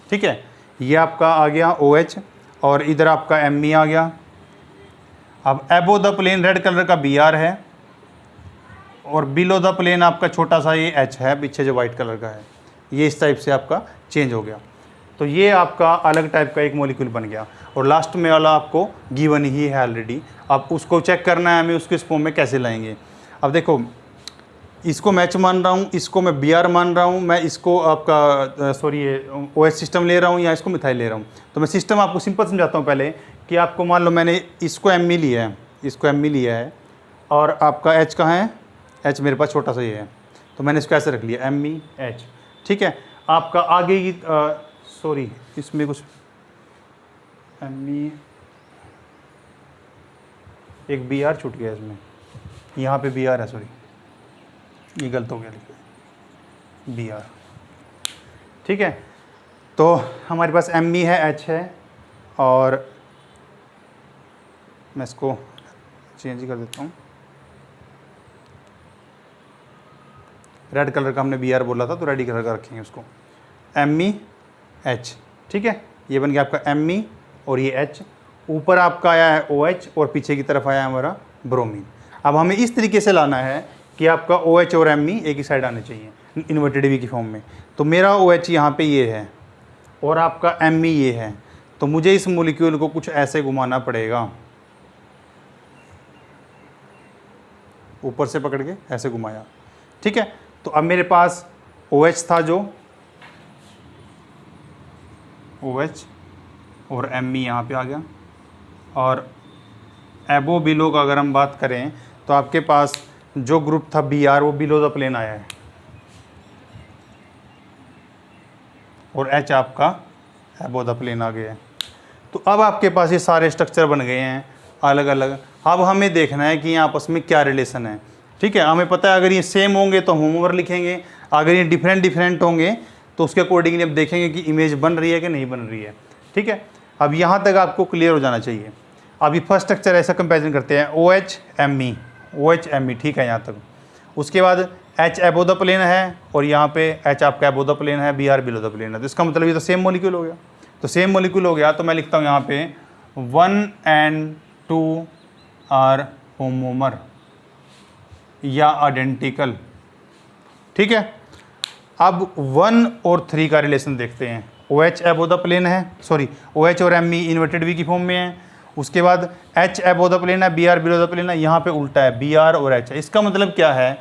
ठीक है, ये आपका आ गया OH और इधर आपका Me आ गया। अब above the plane red colour का Br है और बिलो द प्लेन आपका छोटा सा ये H है पीछे जो वाइट कलर का है। ये इस टाइप से आपका चेंज हो गया। तो ये आपका अलग टाइप का एक मॉलिक्यूल बन गया। और लास्ट में वाला आपको गिवन ही है ऑलरेडी, अब उसको चेक करना है हमें उसको इस फॉर्म में कैसे लाएंगे। अब देखो इसको मैच मान रहा हूँ, इसको मैं बी आर मान रहा हूँ, मैं इसको आपका सॉरी ओ एच सिस्टम ले रहा हूँ या इसको मिथाइल ले रहा हूँ। तो मैं सिस्टम आपको सिंपल समझाता हूँ पहले कि आपको मान लो मैंने इसको एम ई लिया है, इसको एम ई लिया है और आपका एच कहाँ है, एच मेरे पास छोटा सा ही है, तो मैंने इसको ऐसे रख लिया एम ई एच। ठीक है, आपका आगे की सॉरी इसमें कुछ एम ई एक बी आर छूट गया इसमें, यहाँ पे बी आर है, सॉरी ये गलत हो गया लिखा बी आर। ठीक है, तो हमारे पास एम ई है, एच है, और मैं इसको चेंज कर देता हूँ, रेड कलर का हमने बी आर बोला था तो रेड कलर का रखेंगे उसको, एम ई एच। ठीक है, ये बन गया आपका एम ई और ये एच, ऊपर आपका आया है ओ एच और पीछे की तरफ आया है हमारा ब्रोमीन। अब हमें इस तरीके से लाना है कि आपका ओ एच और एम ई एक ही साइड आने चाहिए इन्वर्टेड वी की फॉर्म में। तो मेरा ओ एच यहाँ पे ये है और आपका एम ई ये है, तो मुझे इस मॉलिक्यूल को कुछ ऐसे घुमाना पड़ेगा, ऊपर से पकड़ के ऐसे घुमाया। ठीक है, तो अब मेरे पास ओ एच था जो ओ एच और एम ई यहाँ पे आ गया, और एबो बिलो का अगर हम बात करें तो आपके पास जो ग्रुप था बी आर वो बिलो द प्लेन आया है, और एच आपका एबो द प्लेन आ गया है। तो अब आपके पास ये सारे स्ट्रक्चर बन गए हैं अलग अलग। अब हमें देखना है कि ये आपस में क्या रिलेशन है। ठीक है, हमें पता है अगर ये सेम होंगे तो होमोमर लिखेंगे, अगर ये डिफरेंट होंगे तो उसके अकॉर्डिंगली अब देखेंगे कि इमेज बन रही है कि नहीं बन रही है। ठीक है, अब यहाँ तक आपको क्लियर हो जाना चाहिए। अभी फर्स्ट स्ट्रक्चर ऐसा कंपैरिजन करते हैं, O H M E, O H M E. ठीक है, यहाँ तक। उसके बाद एच एबो द प्लेन है और यहाँ पे एच आपका एबो द प्लेन है, B R below the plane है, तो इसका मतलब ये तो सेम मॉलिक्यूल हो गया। तो सेम मॉलिक्यूल हो गया तो मैं लिखता हूँ यहाँ पे 1 and 2 आर होमोमर या आइडेंटिकल। ठीक है, अब 1 और 3 का रिलेशन देखते हैं। O H above the plane है, सॉरी ओ एच और एम ई इन्वर्टेड वी की फॉर्म में है। उसके बाद एच एबो द प्लेन है, B R below the plane है, यहाँ पे उल्टा है, बी आर और एच है। इसका मतलब क्या है,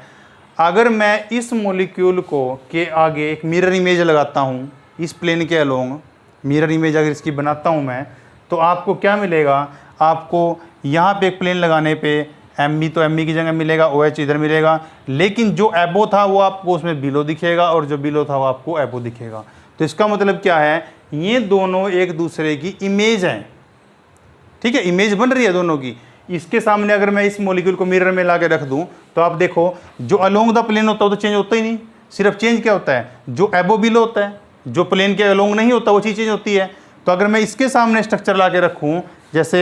अगर मैं इस मॉलिक्यूल को के आगे एक मिरर इमेज लगाता हूँ इस प्लेन के अलोंग, मिरर इमेज अगर इसकी बनाता हूँ मैं, तो आपको क्या मिलेगा, आपको यहाँ पे एक प्लेन लगाने पे एम ई तो एम ई की जगह मिलेगा, ओ एच इधर मिलेगा, लेकिन जो एबो था वो आपको उसमें बिलो दिखेगा और जो बिलो था वो आपको एबो दिखेगा। तो इसका मतलब क्या है, ये दोनों एक दूसरे की इमेज हैं। ठीक है, इमेज बन रही है दोनों की। इसके सामने अगर मैं इस मॉलिक्यूल को मिरर में ला के रख दूं तो आप देखो जो अलोंग द प्लेन होता है वो तो चेंज होता ही नहीं, सिर्फ चेंज क्या होता है, जो एबो बिलो होता है, जो प्लेन के अलोंग नहीं होता वो चीज़ चेंज होती है। तो अगर मैं इसके सामने स्ट्रक्चर ला के रखूँ, जैसे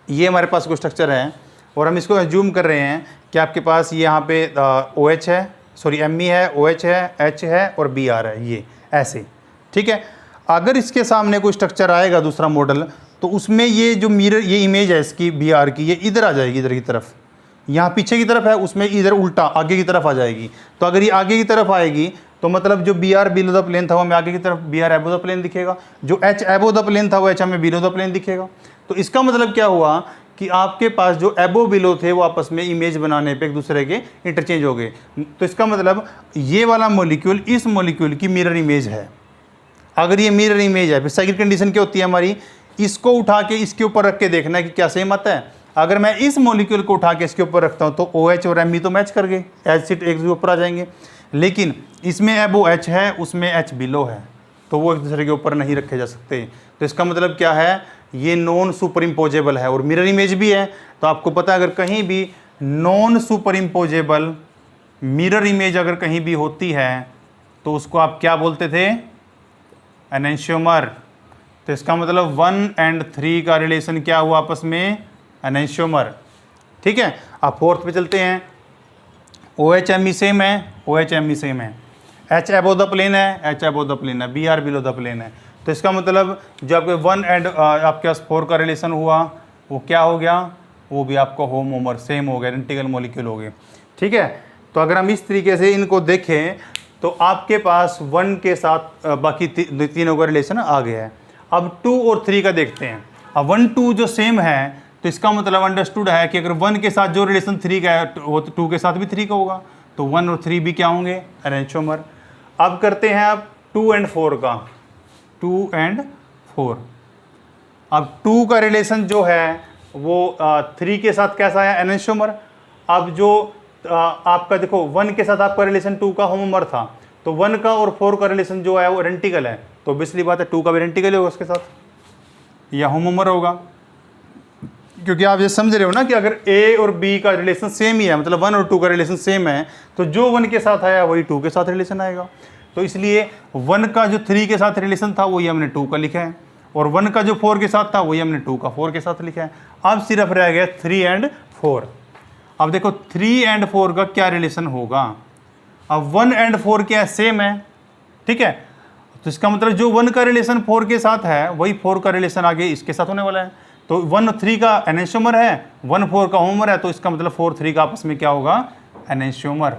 ये हमारे पास कोई स्ट्रक्चर है और हम इसको एज्यूम कर रहे हैं कि आपके पास ये यहाँ पे ओ एच है, सॉरी एम ई है, ओ एच है, एच है और बी आर है, ये ऐसे। ठीक है, अगर इसके सामने कोई स्ट्रक्चर आएगा दूसरा मॉडल, तो उसमें ये जो मिरर ये इमेज है इसकी बी आर की, ये इधर आ जाएगी, इधर की तरफ, यहाँ पीछे की तरफ है उसमें इधर उल्टा आगे की तरफ आ जाएगी। तो अगर ये आगे की तरफ आएगी तो मतलब जो B R below the plane था वो हमें आगे की तरफ B R above the plane दिखेगा, जो एच एबो द प्लेन था वो एच हमें बिलो द प्लेन दिखेगा। तो इसका मतलब क्या हुआ कि आपके पास जो एबो बिलो थे वो आपस में इमेज बनाने पे एक दूसरे के इंटरचेंज हो गए। तो इसका मतलब ये वाला मॉलिक्यूल इस मॉलिक्यूल की मिरर इमेज है। अगर ये मिरर इमेज है, फिर सेकंड कंडीशन क्या होती है हमारी, इसको उठा के इसके ऊपर रख के देखना है कि क्या सेम आता है। अगर मैं इस मॉलिक्यूल को उठा के इसके ऊपर रखता हूँ तो ओ एच और एम ई तो मैच कर गए, एच सीट एक ऊपर आ जाएंगे, लेकिन इसमें एबो एच है उसमें एच बिलो है, तो वो एक दूसरे के ऊपर नहीं रखे जा सकते। तो इसका मतलब क्या है, ये नॉन सुपर इम्पोजेबल है और मिरर इमेज भी है। तो आपको पता है अगर कहीं भी non super imposable mirror image अगर कहीं भी होती है तो उसको आप क्या बोलते थे, एनेंशियोमर। तो इसका मतलब 1 and 3 का रिलेशन क्या हुआ आपस में, एनेंशियोमर। ठीक है, आप फोर्थ पे चलते हैं। O H M E same है, O H M E same है, एच एबो द प्लेन है, एच एबो द प्लेन है, B R below the plane है। तो इसका मतलब जो आपके 1 and आपके पास 4 का रिलेशन हुआ वो क्या हो गया, वो भी आपका होमोमर सेम हो गया, आइडेंटिकल मॉलिक्यूल हो गए। ठीक है, तो अगर हम इस तरीके से इनको देखें तो आपके पास 1 के साथ बाकी तीनों का रिलेशन आ गया है। अब 2 और 3 का देखते हैं। अब 1 2 जो सेम है तो इसका मतलब अंडरस्टूड है कि अगर 1 के साथ जो रिलेशन 3 का है वो तो 2 के साथ भी 3 का होगा, तो 1 और 3 भी क्या होंगे, एनेंटियोमर। अब करते हैं आप 2 और 4 का, 2 और 4। अब 2 का रिलेशन जो है वो 3 के साथ कैसा है, एनेंटियोमर। अब जो आपका देखो 1 के साथ आपका रिलेशन 2 का होमोमर था, तो 1 का और 4 का रिलेशन जो है वो आइडेंटिकल है, तो ऑब्वियसली बात है 2 का भी आइडेंटिकल होगा उसके साथ, या होमोमर होगा। क्योंकि आप ये समझ रहे हो ना कि अगर A और B का रिलेशन सेम ही है, मतलब 1 और 2 का रिलेशन सेम है, तो जो 1 के साथ आया वही 2 के साथ रिलेशन आएगा। तो इसलिए 1 का जो 3 के साथ रिलेशन था वही हमने 2 का लिखा है, और 1 का जो 4 के साथ था वही हमने 2 का 4 के साथ लिखा है। अब सिर्फ रह गया 3 और 4। अब देखो 3 और 4 का क्या रिलेशन होगा। अब 1 और 4 क्या सेम है, ठीक है, तो इसका मतलब जो 1 का रिलेशन 4 के साथ है वही 4 का रिलेशन आगे इसके साथ होने वाला है। तो 1 और 3 का एनेंटियोमर है, 1 4 का होमोमर है, तो इसका मतलब 4 3 का आपस में क्या होगा, एनेंटियोमर।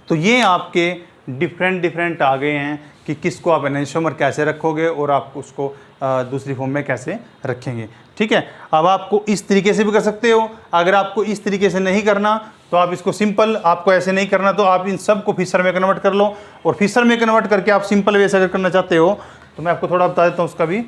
तो ये आपके डिफरेंट आ गए हैं कि किसको आप एनेंटियोमर कैसे रखोगे और आप उसको दूसरी फॉर्म में कैसे रखेंगे, ठीक है। अब आपको इस तरीके से भी कर सकते हो। अगर आपको इस तरीके से नहीं करना तो आप इसको सिंपल, आपको ऐसे नहीं करना तो आप इन सब को फिशर में कन्वर्ट कर लो, और फिशर में कन्वर्ट करके आप सिंपल वे से अगर करना चाहते हो तो मैं आपको थोड़ा बता देता हूँ उसका भी।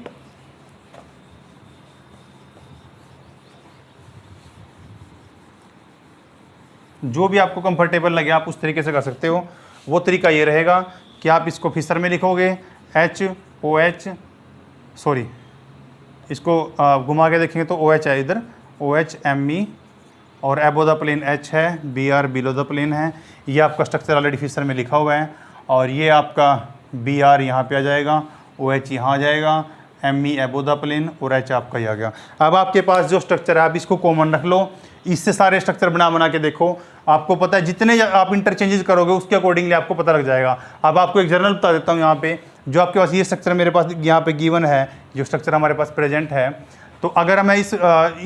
जो भी आपको कंफर्टेबल लगे आप उस तरीके से कर सकते हो। वो तरीका ये रहेगा कि आप इसको फिशर में लिखोगे HOH, सॉरी इसको घुमा के देखेंगे तो OH है इधर, OHMe, और एबो द प्लेन H है, BR बिलो द प्लेन है। ये आपका स्ट्रक्चर ऑलरेडी फिशर में लिखा हुआ है, और ये आपका BR यहाँ पे आ जाएगा, OH यहाँ आ जाएगा, ME एबो द प्लेन, और H आपका ही आ गया। अब आपके पास जो स्ट्रक्चर है आप इसको कॉमन रख लो, इससे सारे स्ट्रक्चर बना के देखो, आपको पता है जितने आप इंटरचेंजेस करोगे उसके अकॉर्डिंगली आपको पता लग जाएगा। अब आपको एक जनरल बता देता हूँ यहाँ पे, जो आपके पास ये स्ट्रक्चर मेरे पास यहाँ पे गिवन है, जो स्ट्रक्चर हमारे पास प्रेजेंट है, तो अगर मैं इस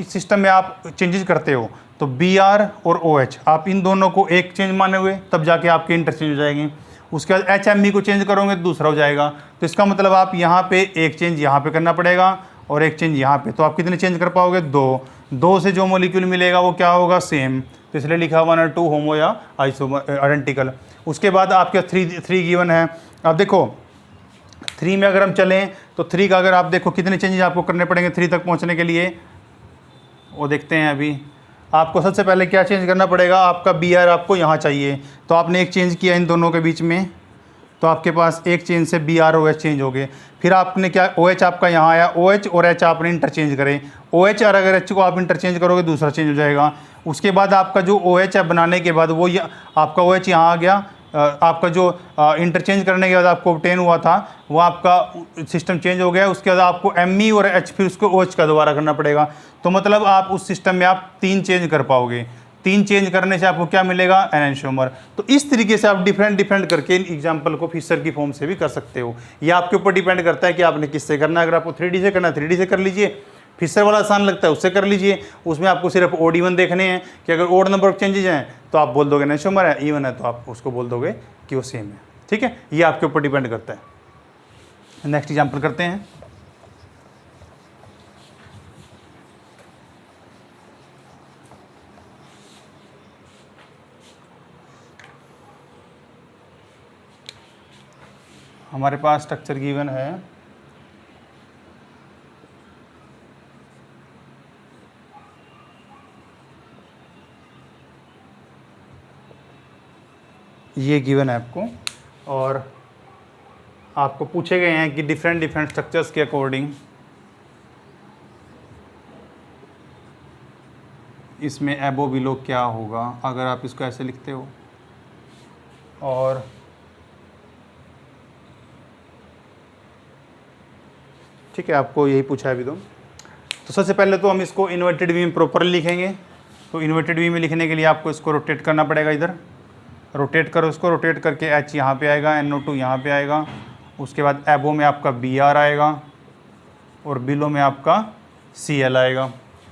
सिस्टम में आप चेंजेस करते हो तो BR और OH आप इन दोनों को एक चेंज माने हुए तब जाके आपके इंटरचेंज हो जाएंगे। उसके बाद HME को चेंज करोगे तो दूसरा हो जाएगा। तो इसका मतलब आप यहाँ पे एक चेंज यहाँ पे करना पड़ेगा और एक चेंज यहाँ पे, तो आप कितने चेंज कर पाओगे, 2 से जो मॉलिक्यूल मिलेगा वो क्या होगा, सेम, तो इसलिए लिखा 1 और 2 होमो या आइसोमर आइडेंटिकल। उसके बाद आपके 3 गिवन है। अब देखो 3 में अगर हम चलें तो 3 का अगर आप देखो कितने चेंजेस आपको करने पड़ेंगे 3 तक पहुंचने के लिए, वो देखते हैं। अभी आपको सबसे पहले क्या चेंज करना पड़ेगा, आपका BR आपको यहाँ चाहिए, तो आपने एक चेंज किया इन दोनों के बीच में, तो आपके पास एक चेंज से BR OH चेंज हो गए। फिर आपने क्या, OH आपका यहाँ आया, OH और H आपने इंटरचेंज करें, OH और अगर H को आप इंटरचेंज करोगे दूसरा चेंज हो जाएगा। उसके बाद आपका जो OH है बनाने के बाद वो आपका OH यहाँ आ गया, आपका जो इंटरचेंज करने के बाद आपको ऑब्टेन हुआ था वो आपका सिस्टम चेंज हो गया। उसके बाद आपको ME और H फिर उसको OH का दोबारा करना पड़ेगा, तो मतलब आप उस सिस्टम में आप 3 चेंज कर पाओगे। 3 चेंज करने से आपको क्या मिलेगा, एनेंटियोमर। तो इस तरीके से आप डिफरेंट करके इन एग्जाम्पल को फिशर की फॉर्म से भी कर सकते हो। ये आपके ऊपर डिपेंड करता है कि आपने किससे करना है। अगर आपको 3D से करना है 3D से कर लीजिए, फिशर वाला आसान लगता है उससे कर लीजिए। उसमें आपको सिर्फ ओड इवन देखने हैं कि अगर ओड नंबर ऑफ चेंजेज हैं तो आप बोल दोगे एनेंटियोमर है, इवन है तो आप उसको बोल दोगे कि वो सेम है, ठीक है। ये आपके ऊपर डिपेंड करता है। नेक्स्ट एग्जाम्पल करते हैं। हमारे पास स्ट्रक्चर गिवन है, ये गिवन है आपको, और आपको पूछे गए हैं कि डिफरेंट स्ट्रक्चर्स के अकॉर्डिंग इसमें एबो बिलो क्या होगा अगर आप इसको ऐसे लिखते हो। और ठीक है, आपको यही पूछा है अभी तो सबसे पहले तो हम इसको इन्वर्टेड वी में प्रॉपरली लिखेंगे। तो इन्वर्टेड वी में लिखने के लिए आपको इसको रोटेट करना पड़ेगा, इधर रोटेट करो इसको, रोटेट करके H यहाँ पे आएगा, NO2 यहाँ पे आएगा। उसके बाद एबो में आपका BR आएगा और बिलो में आपका Cl आएगा।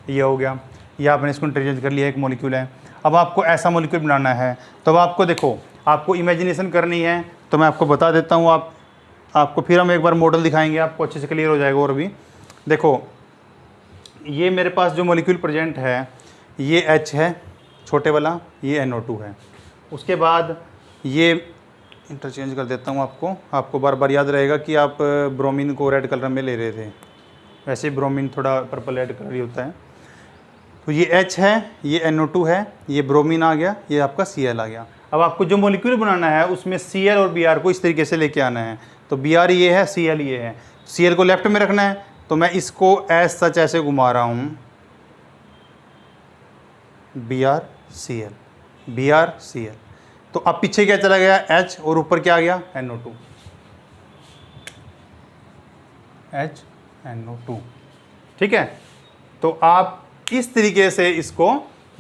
ये हो गया, ये आपने इसको इंटरचेंज कर लिया, एक मॉलिक्यूल है। अब आपको ऐसा मॉलिक्यूल बनाना है, तो अब आपको देखो आपको इमेजिनेशन करनी है तो मैं आपको बता देता हूँ। आपको फिर हम एक बार मॉडल दिखाएंगे, आपको अच्छे से क्लियर हो जाएगा। और भी देखो, ये मेरे पास जो मॉलिक्यूल प्रेजेंट है ये H है छोटे वाला, ये NO2 है। उसके बाद ये इंटरचेंज कर देता हूँ आपको बार बार याद रहेगा कि आप ब्रोमीन को रेड कलर में ले रहे थे, वैसे ब्रोमीन थोड़ा पर्पल रेड कलर ही होता है। तो ये H है, ये NO2 है, ये ब्रोमीन आ गया, ये आपका Cl आ गया। अब आपको जो मॉलिक्यूल बनाना है उसमें Cl और Br को इस तरीके से लेके आना है। तो Br ये है, Cl ये है। Cl को लेफ्ट में रखना है, तो मैं इसको एज सच ऐसे घुमा रहा हूँ, Br Cl, Br Cl। तो अब पीछे क्या चला गया, H, और ऊपर क्या आ गया, NO2, H NO2। ठीक है, तो आप इस तरीके से इसको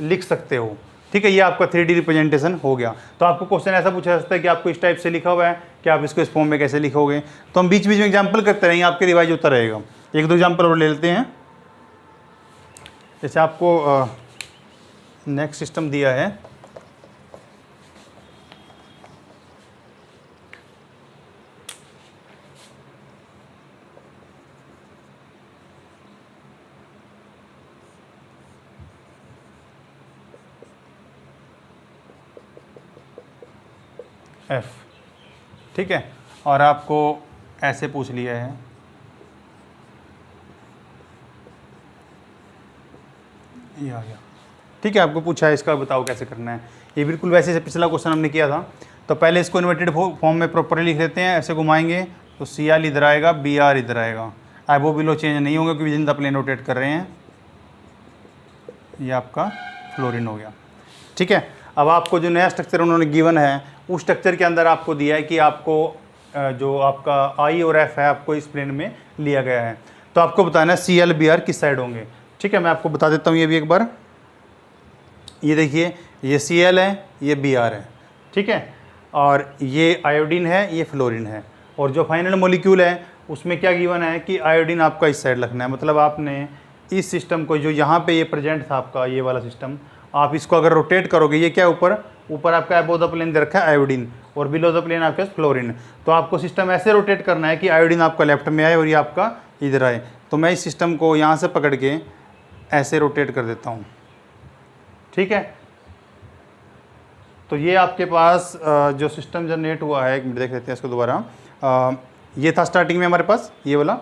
लिख सकते हो। ठीक है, ये आपका 3D रिप्रेजेंटेशन हो गया। तो आपको क्वेश्चन ऐसा पूछा जा सकता है कि आपको इस टाइप से लिखा हुआ है कि आप इसको इस फॉर्म में कैसे लिखोगे। तो हम बीच बीच में एग्जाम्पल करते रहेंगे, आपके रिवाइज होता रहेगा। एक दो एग्जाम्पल और ले लेते हैं। जैसे आपको नेक्स्ट सिस्टम दिया है, F, ठीक है, और आपको ऐसे पूछ लिया है, ये आ गया। ठीक है, आपको पूछा है इसका बताओ कैसे करना है। ये बिल्कुल वैसे से पिछला क्वेश्चन हमने किया था। तो पहले इसको इन्वर्टेड फॉर्म में प्रॉपरली लिख देते हैं, ऐसे घुमाएंगे तो Cl इधर आएगा, Br इधर आएगा। अब वो बिलो चेंज नहीं होंगे क्योंकि विदिन द प्लेन रोटेट कर रहे हैं। ये आपका फ्लोरीन हो गया। ठीक है, अब आपको जो नया स्ट्रक्चर उन्होंने गिवन है उस स्ट्रक्चर के अंदर आपको दिया है कि आपको जो आपका I और F है आपको इस प्लेन में लिया गया है। तो आपको बताना है Cl Br किस साइड होंगे। ठीक है, मैं आपको बता देता हूँ ये भी एक बार। ये देखिए, ये Cl है, ये Br है। ठीक है, और ये आयोडीन है, ये फ्लोरीन है। और जो फाइनल मॉलिक्यूल है उसमें क्या गिवन है कि आयोडीन आपका इस साइड रखना है। मतलब आपने इस सिस्टम को, जो यहाँ पे ये प्रेजेंट था आपका ये वाला सिस्टम, आप इसको अगर रोटेट करोगे, ये क्या ऊपर आपका अबोव द प्लेन दे रखा है आयोडीन और बिलो द प्लेन आपके फ्लोरीन। तो आपको सिस्टम ऐसे रोटेट करना है कि आयोडीन आपका लेफ्ट में आए और ये आपका इधर आए। तो मैं इस सिस्टम को यहाँ से पकड़ के ऐसे रोटेट कर देता हूँ। ठीक है, तो ये आपके पास जो सिस्टम जनरेट हुआ है, एक मिनट देख लेते हैं इसको दोबारा। ये था स्टार्टिंग में हमारे पास ये वाला,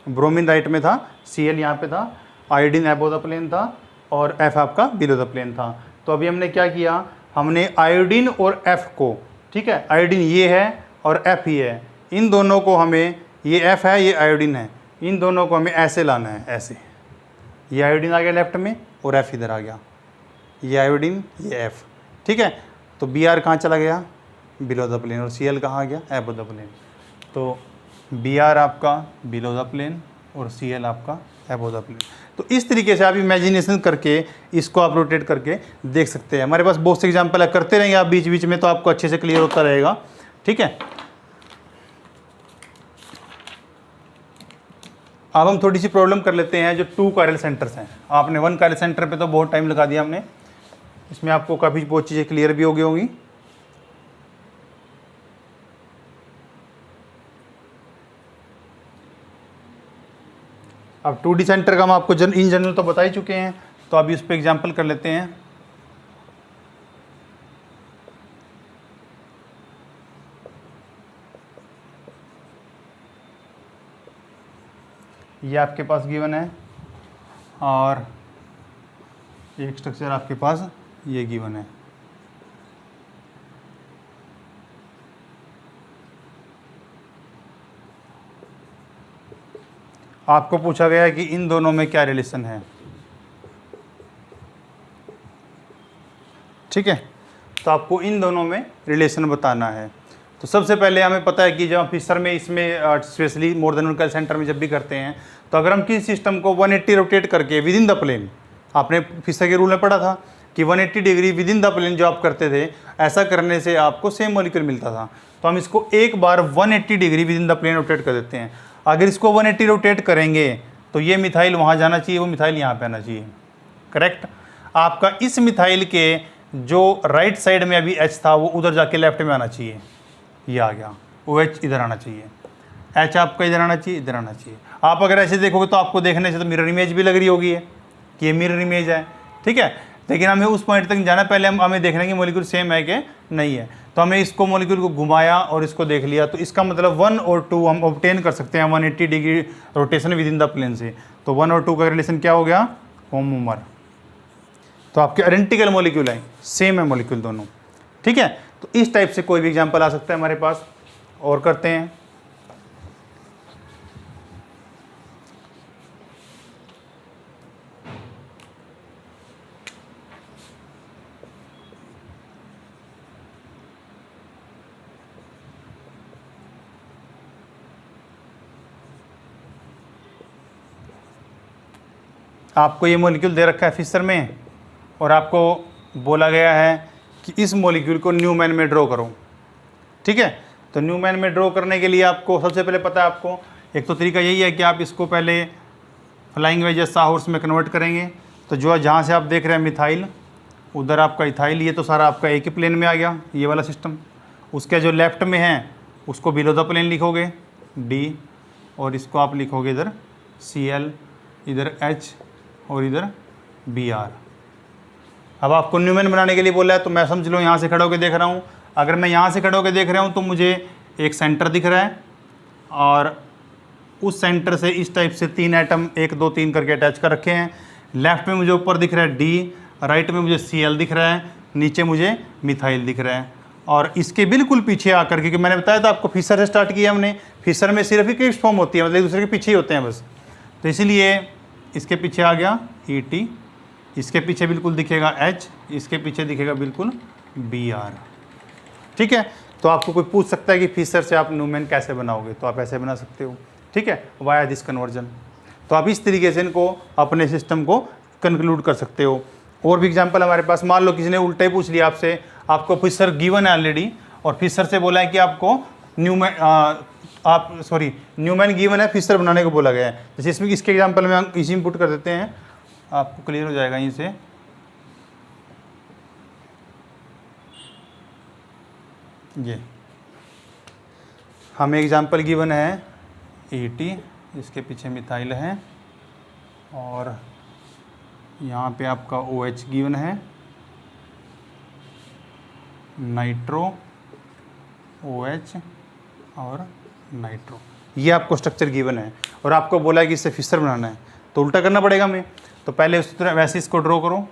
ब्रोमीन राइट में था, Cl यहाँ पे था, आयोडीन अबोव द प्लेन था और F आपका बिलो द प्लेन था। तो अभी हमने क्या किया, हमने आयोडीन और F को, ठीक है, आयोडीन ये है और F ये है, इन दोनों को हमें, ये F है ये आयोडीन है, इन दोनों को हमें ऐसे लाना है, ऐसे। ये आयोडीन आ गया लेफ्ट में और F इधर आ गया, ये आयोडीन ये F। ठीक है, तो Br कहाँ चला गया, बिलो द प्लेन, और Cl कहाँ आ गया, अबोव द प्लेन। तो Br आपका बिलो द प्लेन और Cl आपका अबोव द प्लेन। तो इस तरीके से आप इमेजिनेशन करके इसको आप रोटेट करके देख सकते हैं। हमारे पास बहुत से एग्जाम्पल है, करते रहेंगे आप बीच बीच में, तो आपको अच्छे से क्लियर होता रहेगा। ठीक है, अब हम थोड़ी सी प्रॉब्लम कर लेते हैं जो 2 कायरल सेंटर्स हैं। आपने 1 कायरल सेंटर पे तो बहुत टाइम लगा दिया हमने, इसमें आपको काफ़ी बहुत चीज़ें क्लियर भी हो गई होंगी। अब 2D सेंटर का हम आपको इन जनरल तो बता ही चुके हैं, तो अभी उस पर एग्जाम्पल कर लेते हैं। ये आपके पास गिवन है और एक स्ट्रक्चर आपके पास ये गिवन है। आपको पूछा गया है कि इन दोनों में क्या रिलेशन है। ठीक है, तो आपको इन दोनों में रिलेशन बताना है। तो सबसे पहले हमें पता है कि जब हम फिशर में इसमें specially more than 1 chiral centre में जब भी करते हैं, तो अगर हम किसी सिस्टम को 180 रोटेट करके विद इन द प्लेन, आपने फिशर के रूल में पढ़ा था कि 180 degree within the plane जो आप करते थे, ऐसा करने से आपको सेम मॉलिक्यूल मिलता था। तो हम इसको एक बार 180 degree within the plane rotate कर देते हैं। अगर इसको 180 रोटेट करेंगे तो ये मिथाइल वहाँ जाना चाहिए, वो मिथाइल यहाँ पे आना चाहिए। करेक्ट, आपका इस मिथाइल के जो राइट साइड में अभी H था वो उधर जाके लेफ्ट में आना चाहिए, ये आ गया, OH इधर आना चाहिए, H आपका इधर आना चाहिए, इधर आना चाहिए। आप अगर ऐसे देखोगे तो आपको देखने से तो मिरर इमेज भी लग रही होगी है कि ये मिरर इमेज है, ठीक है। लेकिन हमें उस पॉइंट तक जाना, पहले हमें देखना है कि मॉलिक्यूल सेम है कि नहीं है। तो हमें इसको मॉलिक्यूल को घुमाया और इसको देख लिया, तो इसका मतलब 1 और 2 हम ऑब्टेन कर सकते हैं 180 degree rotation within the plane से। तो 1 और 2 का रिलेशन क्या हो गया, होमोमर। तो आपके आइडेंटिकल मॉलिक्यूल है, सेम है मॉलिक्यूल दोनों, ठीक है। तो इस टाइप से कोई भी एग्जांपल आ सकता है हमारे पास। और करते हैं, आपको ये मॉलिक्यूल दे रखा है फिशर में और आपको बोला गया है कि इस मॉलिक्यूल को न्यूमैन में ड्रॉ करो, ठीक है। तो न्यूमैन में ड्रॉ करने के लिए आपको सबसे पहले पता है, आपको एक तो तरीका यही है कि आप इसको पहले फ्लाइंग वेज साहॉर्स में कन्वर्ट करेंगे। तो जो जहाँ से आप देख रहे हैं मिथाइल, उधर आपका इथाइल, ये तो सारा आपका एक ही प्लेन में आ गया, ये वाला सिस्टम। उसके जो लेफ्ट में है उसको बिलो द प्लेन लिखोगे D, और इसको आप लिखोगे इधर Cl, इधर H और इधर Br। अब आपको न्यूमैन बनाने के लिए बोला है, तो मैं समझ लो यहाँ से खड़ा होकर देख रहा हूँ। अगर मैं यहाँ से खड़ा होकर देख रहा हूँ तो मुझे एक सेंटर दिख रहा है, और उस सेंटर से इस टाइप से 3 एटम 1 2 3 करके अटैच कर रखे हैं। लेफ्ट में मुझे ऊपर दिख रहा है D, राइट में मुझे Cl दिख रहा है, नीचे मुझे मिथाइल दिख रहा है। और इसके बिल्कुल पीछे आकर, क्योंकि मैंने बताया था आपको फिशर से स्टार्ट किया हमने, फिशर में सिर्फ ही क्रिस्प फॉर्म होती है, मतलब एक दूसरे के पीछे ही होते हैं बस। तो इसीलिए इसके पीछे आ गया Et, इसके पीछे बिल्कुल दिखेगा H, इसके पीछे दिखेगा बिल्कुल Br, ठीक है। तो आपको कोई पूछ सकता है कि फिशर से आप न्यूमैन कैसे बनाओगे, तो आप ऐसे बना सकते हो, ठीक है, वाया दिस कन्वर्जन। तो आप इस तरीके से इनको अपने सिस्टम को कंक्लूड कर सकते हो। और भी एग्जांपल हमारे पास, मान लो किसी ने उल्टा ही पूछ लिया आपसे, आपको फिशर गिवन है ऑलरेडी, और फिशर से बोला है कि आपको न्यूमैन गिवन है, फिशर बनाने को बोला गया है। जैसे इसमें इसके एग्जांपल में हम इसी में पुट कर देते हैं, आपको क्लियर हो जाएगा यहीं से। ये हमें एग्जांपल गिवन है Et, इसके पीछे मिथाइल है, और यहाँ पे आपका OH गिवन है, नाइट्रो, OH और नाइट्रो, ये आपको स्ट्रक्चर गिवन है। और आपको बोला है कि इससे फिशर बनाना है, तो उल्टा करना पड़ेगा हमें। तो पहले उस तरह वैसे इसको ड्रॉ करो,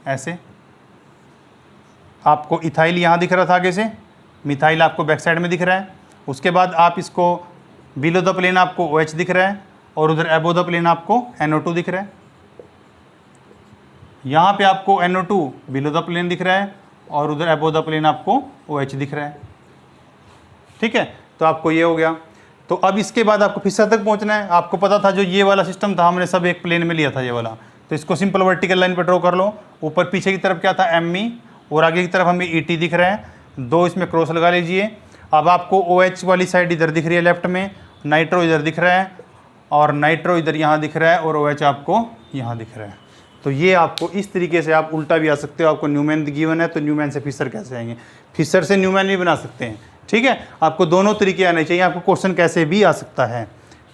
ऐसे। आपको इथाइल यहाँ दिख रहा था आगे से, मिथाइल आपको बैक साइड में दिख रहा है। उसके बाद आप इसको बिलो द प्लेन आपको OH दिख रहा है, और उधर एबो द प्लेन आपको NO2 दिख रहा है। यहाँ पे आपको NO2 बिलो द प्लेन दिख रहा है, और उधर एबो द प्लेन आपको OH दिख रहा है, ठीक है। तो आपको ये हो गया। तो अब इसके बाद आपको फिशर तक पहुँचना है। आपको पता था जो ये वाला सिस्टम था, हमने सब एक प्लेन में लिया था ये वाला, तो इसको सिंपल वर्टिकल लाइन पर ड्रॉ कर लो। ऊपर पीछे की तरफ क्या था, Me, और आगे की तरफ हमें Et दिख रहा है, 2 इसमें क्रॉस लगा लीजिए। अब आपको OH वाली साइड इधर दिख रही है लेफ्ट में, नाइट्रो इधर दिख रहा है, और नाइट्रो इधर यहाँ दिख रहा है, और OH आपको यहाँ दिख रहा है। तो ये आपको इस तरीके से आप उल्टा भी आ सकते हो। आपको न्यूमैन गिवन है, तो न्यूमैन से फिशर कैसे आएंगे, फिशर से न्यूमैन भी बना सकते हैं, ठीक है। आपको दोनों तरीके आने चाहिए, आपको क्वेश्चन कैसे भी आ सकता है,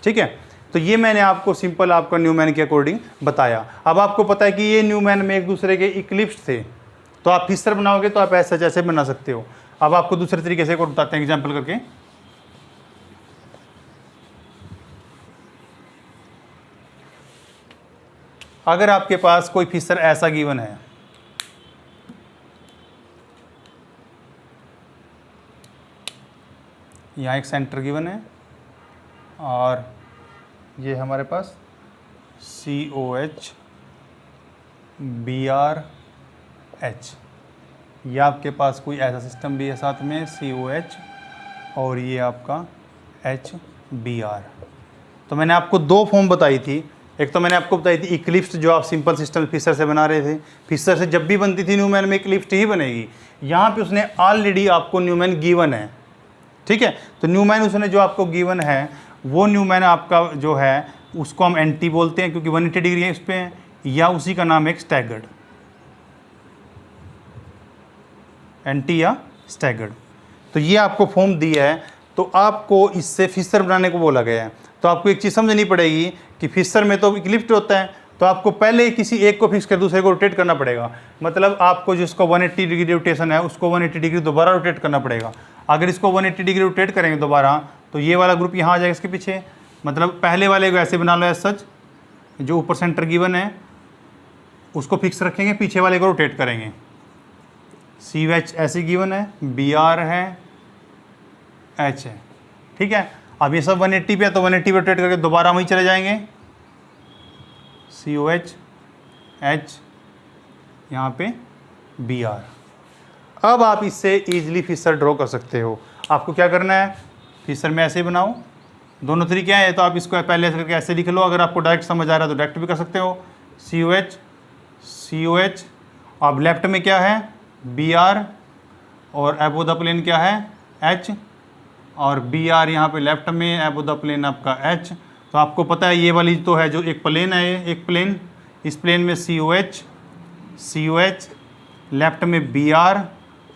ठीक है। तो ये मैंने आपको सिंपल आपका न्यूमैन के अकॉर्डिंग बताया। अब आपको पता है कि ये न्यूमैन में एक दूसरे के इक्लिप्स थे, तो आप फिशर बनाओगे तो आप ऐसा जैसे बना सकते हो। अब आपको दूसरे तरीके से और बताते हैं एग्जाम्पल करके। अगर आपके पास कोई फिशर ऐसा गिवन है, यहाँ एक सेंटर गिवन है, और ये हमारे पास COH BrH, ये आपके पास कोई ऐसा सिस्टम भी है साथ में COH, और ये आपका HBr। तो मैंने आपको 2 फॉर्म बताई थी। एक तो मैंने आपको बताई थी इक्लिप्स, जो आप सिंपल सिस्टम फिशर से बना रहे थे। फिशर से जब भी बनती थी न्यूमैन में इक्लिप्स ही बनेगी। यहाँ पे उसने ऑलरेडी आपको न्यूमैन गिवन है, ठीक है। तो न्यूमैन उसने जो आपको गिवन है, वो न्यूमैन आपका जो है उसको हम एंटी बोलते हैं, क्योंकि 180 डिग्री है इस पर, या उसी का नाम है स्टैगर्ड। एंटी या स्टैगर्ड। तो ये आपको फॉर्म दिया है, तो आपको इससे फिशर बनाने को बोला गया है। तो आपको एक चीज़ समझनी पड़ेगी कि फिशर में तो इक्लिप्स होता है, तो आपको पहले किसी एक को फिक्स कर दूसरे को रोटेट करना पड़ेगा। मतलब आपको जिसको 180 डिग्री रोटेशन है उसको 180 डिग्री दोबारा रोटेट करना पड़ेगा। अगर इसको 180 डिग्री रोटेट करेंगे दोबारा तो ये वाला ग्रुप यहाँ आ जाएगा इसके पीछे। मतलब पहले वाले को ऐसे बना लो एज सच, जो ऊपर सेंटर गिवन है उसको फिक्स रखेंगे, पीछे वाले को रोटेट करेंगे। CH ऐसे गिवन है, BR है, H है, ठीक है। अब ये सब 180 पे है तो 180 पे रोटेट करके दोबारा वहीं चले जाएंगे, COH H यहाँ पे BR। अब आप इससे ईजिली फिशर ड्रॉ कर सकते हो। आपको क्या करना है, फिशर में ऐसे ही बनाओ। दोनों तरीके हैं, तो आप इसको पहले ऐसे करके ऐसे लिख लो। अगर आपको डायरेक्ट समझ आ रहा है तो डायरेक्ट भी कर सकते हो, COH। अब लेफ्ट में क्या है, BR, और एबो द प्लेन क्या है, H, और BR यहाँ पे लेफ्ट में, एबो द प्लेन आपका H। तो आपको पता है ये वाली तो है जो एक प्लेन है, ये एक प्लेन, इस प्लेन में COH, लेफ्ट में BR,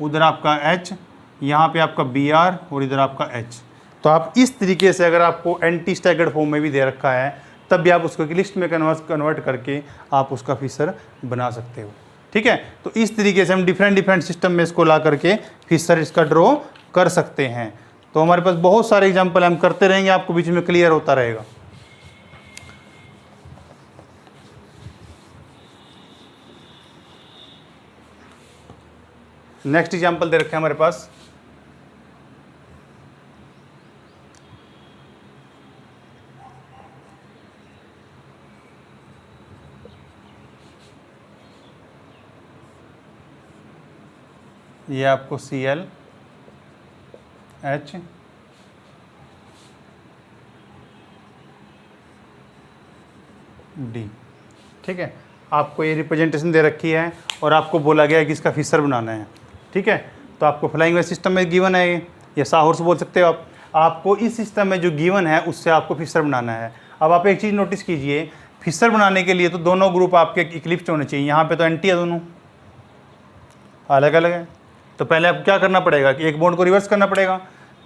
उधर आपका H, यहाँ पे आपका BR और इधर आपका H। तो आप इस तरीके से, अगर आपको एंटी स्टैगर्ड फॉर्म में भी दे रखा है तब भी आप उसको एक लिस्ट में कन्वर्ट करके आप उसका फिशर बना सकते हो, ठीक है। तो इस तरीके से हम डिफरेंट सिस्टम में इसको ला करके फिशर इसका ड्रॉ कर सकते हैं। तो हमारे पास बहुत सारे एग्जाम्पल हम करते रहेंगे, आपको बीच में क्लियर होता रहेगा। नेक्स्ट एग्जाम्पल दे रखे हैं हमारे पास, ये आपको CL H D, ठीक है। आपको ये रिप्रेजेंटेशन दे रखी है और आपको बोला गया है कि इसका फिशर बनाना है, ठीक है। तो आपको फ्लाइंग वेज सिस्टम में गिवन है, ये साहॉर्स बोल सकते हो आप। आपको इस सिस्टम में जो गिवन है उससे आपको फिशर बनाना है। अब आप एक चीज़ नोटिस कीजिए, फिशर बनाने के लिए तो दोनों ग्रुप आपके इक्लिप्स होने चाहिए। यहाँ पे तो एंटी है, दोनों अलग अलग है। तो पहले आपको क्या करना पड़ेगा कि एक बॉन्ड को रिवर्स करना पड़ेगा।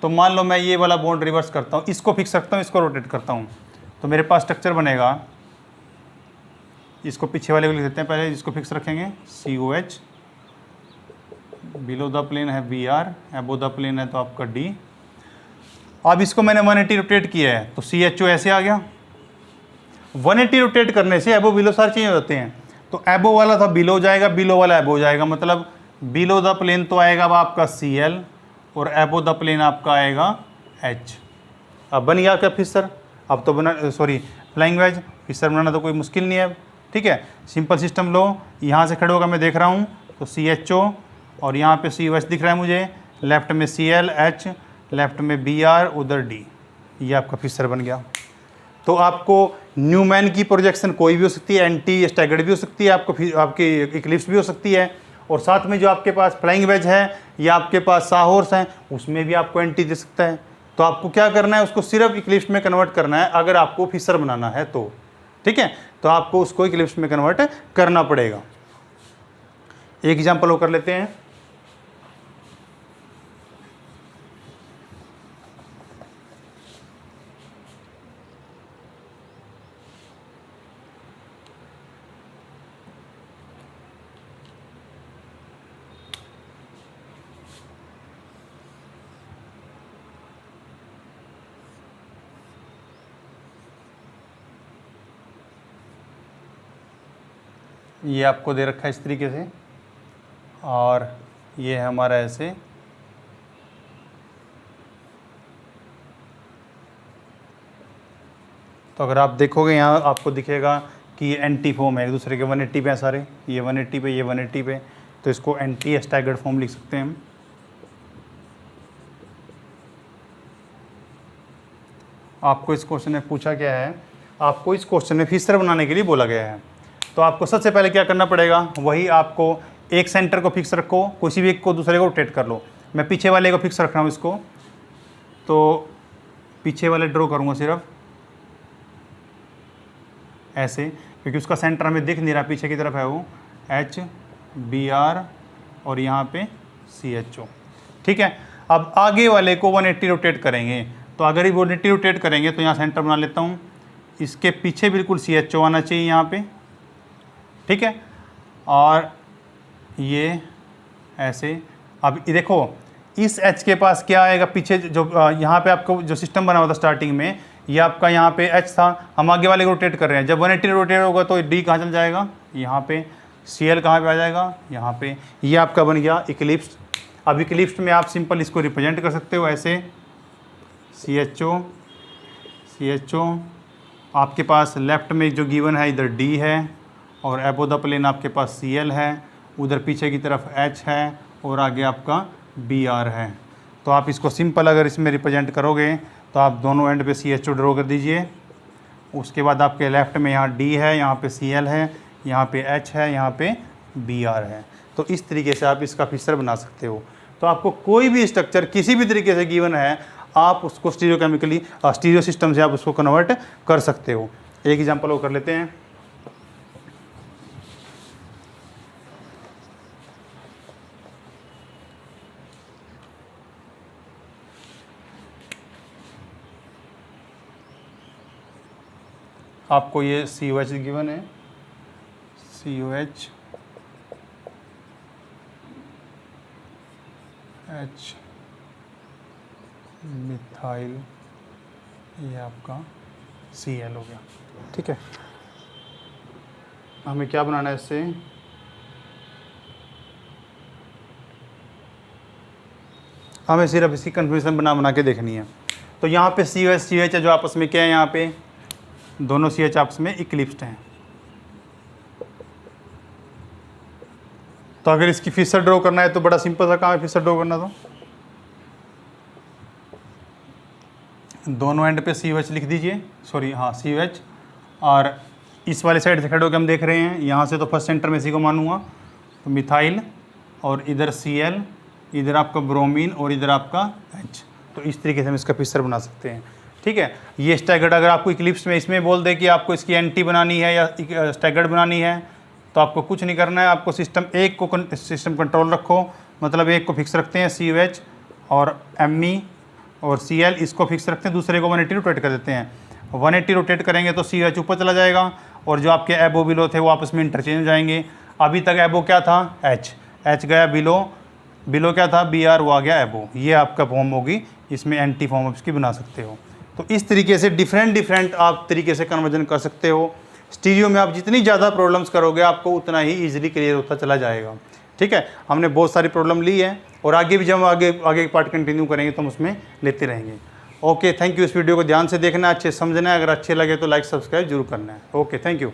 तो मान लो मैं ये वाला बॉन्ड रिवर्स करता हूँ, इसको फिक्स रखता हूँ, इसको रोटेट करता हूँ, तो मेरे पास स्ट्रक्चर बनेगा। इसको पीछे वाले को लिख देते हैं पहले, जिसको फिक्स रखेंगे COH, बिलो द प्लेन है BR, एबो द प्लेन है तो आपका D। अब इसको मैंने 180 रोटेट किया है तो CHO ऐसे आ गया। 180 रोटेट करने से एबो बिलो सारे चेंज हो जाते हैं। तो एबो वाला था बिलो जाएगा, बिलो वाला एबो जाएगा। मतलब बिलो द प्लेन तो आएगा अब आपका CL और एबो द प्लेन आपका आएगा H। अब बन गया क्या फिशर? अब तो बना, सॉरी फ्लाइंग वेज। फिशर बनाना तो कोई मुश्किल नहीं है, ठीक है। सिंपल सिस्टम लो, यहाँ से खड़े होकर मैं देख रहा हूँ तो CHO और यहाँ पे COH दिख रहा है मुझे, लेफ्ट में CL H, लेफ्ट में BR, उधर D। ये आपका फिशर बन गया। तो आपको न्यूमैन की प्रोजेक्शन कोई भी हो सकती है, एंटी स्टैगर्ड भी हो सकती है, आपकी इक्लिप्स भी हो सकती है, और साथ में जो आपके पास फ्लाइंग वेज है या आपके पास साहॉर्स हैं उसमें भी आपको एंटी दे सकता है। तो आपको क्या करना है, उसको सिर्फ इक्लिप्स में कन्वर्ट करना है अगर आपको फिशर बनाना है तो, ठीक है। तो आपको उसको इक्लिप्स में कन्वर्ट करना पड़ेगा। एक एग्जांपल वो कर लेते हैं। ये आपको दे रखा है इस तरीके से और ये है हमारा ऐसे। तो अगर आप देखोगे यहाँ आपको दिखेगा कि ये एंटी फॉर्म है, एक दूसरे के 180 पे हैं सारे, ये 180 पे, ये 180 पे, तो इसको एंटी स्टैगर्ड फॉर्म लिख सकते हैं हम। आपको इस क्वेश्चन में पूछा क्या है, आपको इस क्वेश्चन में फिशर बनाने के लिए बोला गया है। तो आपको सबसे पहले क्या करना पड़ेगा, वही आपको एक सेंटर को फिक्स रखो, किसी भी एक को दूसरे को रोटेट कर लो। मैं पीछे वाले को फिक्स रख रहा हूँ इसको, तो पीछे वाले ड्रॉ करूँगा सिर्फ ऐसे, क्योंकि उसका सेंटर हमें दिख नहीं रहा, पीछे की तरफ है वो, H, BR और यहाँ पे CHO। ठीक है, अब आगे वाले को 180 रोटेट करेंगे, तो अगर ये 180 रोटेट करेंगे तो यहाँ सेंटर बना लेता हूँ, इसके पीछे बिल्कुल CHO आना चाहिए यहाँ पे। ठीक है, और ये ऐसे। अब ये देखो इस H के पास क्या आएगा, पीछे जो यहाँ पे आपको जो सिस्टम बना हुआ था स्टार्टिंग में, ये आपका यहाँ पे H था, हम आगे वाले को रोटेट कर रहे हैं। जब 180 रोटेट होगा तो D कहाँ चल जाएगा, यहाँ पे। Cl कहाँ पे आ जाएगा, यहाँ पे। ये आपका बन गया इक्लिप्स। अब इक्लिप्स में आप सिंपल इसको रिप्रेजेंट कर सकते हो ऐसे, CHO आपके पास लेफ्ट में जो गिवन है इधर D है, और एबो द प्लेन आपके पास Cl है, उधर पीछे की तरफ H है, और आगे आपका Br है। तो आप इसको सिंपल अगर इसमें रिप्रेजेंट करोगे तो आप दोनों एंड पे CHO ड्रॉ कर दीजिए। उसके बाद आपके लेफ़्ट में यहाँ D है, यहाँ पे Cl है, यहाँ पे H है, यहाँ पे Br है। तो इस तरीके से आप इसका फिक्सर बना सकते हो। तो आपको कोई भी स्ट्रक्चर किसी भी तरीके से गिवन है, आप उसको स्टीरियोकेमिकली स्टीरियो सिस्टम से आप उसको कन्वर्ट कर सकते हो। एक एग्जांपल वो कर लेते हैं। आपको ये COH गिवन है, COH H मिथाइल, ये आपका Cl हो गया। ठीक है, हमें क्या बनाना है इससे, हमें सिर्फ इसकी कन्फ्यूजन बना के देखनी है। तो यहाँ पे COH है जो आपस में क्या है, यहाँ पे दोनों CH आपस में इक्लिप्स्ड हैं। तो अगर इसकी फिशर ड्रॉ करना है तो बड़ा सिंपल सा काम है फिशर ड्रॉ करना। तो दोनों एंड पे COH लिख दीजिए, सॉरी हाँ COH, और इस वाले साइड से खड़े होकर हम देख रहे हैं, यहाँ से तो फर्स्ट सेंटर में इसी को मानूंगा, तो मिथाइल, और इधर Cl, इधर आपका ब्रोमीन, और इधर आपका H। तो इस तरीके से हम इसका फिशर बना सकते हैं। ठीक है, ये स्टैगर्ड अगर आपको इक्लिप्स में इसमें बोल दे कि आपको इसकी एंटी बनानी है या स्टैगर्ड बनानी है, तो आपको कुछ नहीं करना है, आपको सिस्टम एक को सिस्टम कंट्रोल रखो, मतलब एक को फिक्स रखते हैं COH और Me और Cl, इसको फिक्स रखते हैं, दूसरे को 180 रोटेट कर देते हैं। 180 रोटेट करेंगे तो COH ऊपर चला जाएगा, और जो आपके एबो बिलो थे वो आपस में इंटरचेंज हो जाएंगे। अभी तक एबो क्या था, H गया बिलो क्या था, Br, वो आ गया एबो। ये आपका फॉर्म होगी, इसमें एंटी फॉर्म इसकी बना सकते हो। तो इस तरीके से डिफरेंट आप तरीके से कन्वर्जन कर सकते हो। स्टीरियो में आप जितनी ज़्यादा प्रॉब्लम्स करोगे आपको उतना ही इजीली क्लियर होता चला जाएगा। ठीक है, हमने बहुत सारी प्रॉब्लम ली है, और आगे भी जब हम आगे पार्ट कंटिन्यू करेंगे तो हम उसमें लेते रहेंगे। Okay, thank you. इस वीडियो को ध्यान से देखना, अच्छे समझना है, अगर अच्छे लगे तो लाइक सब्सक्राइब जरूर करना है। Okay, thank you.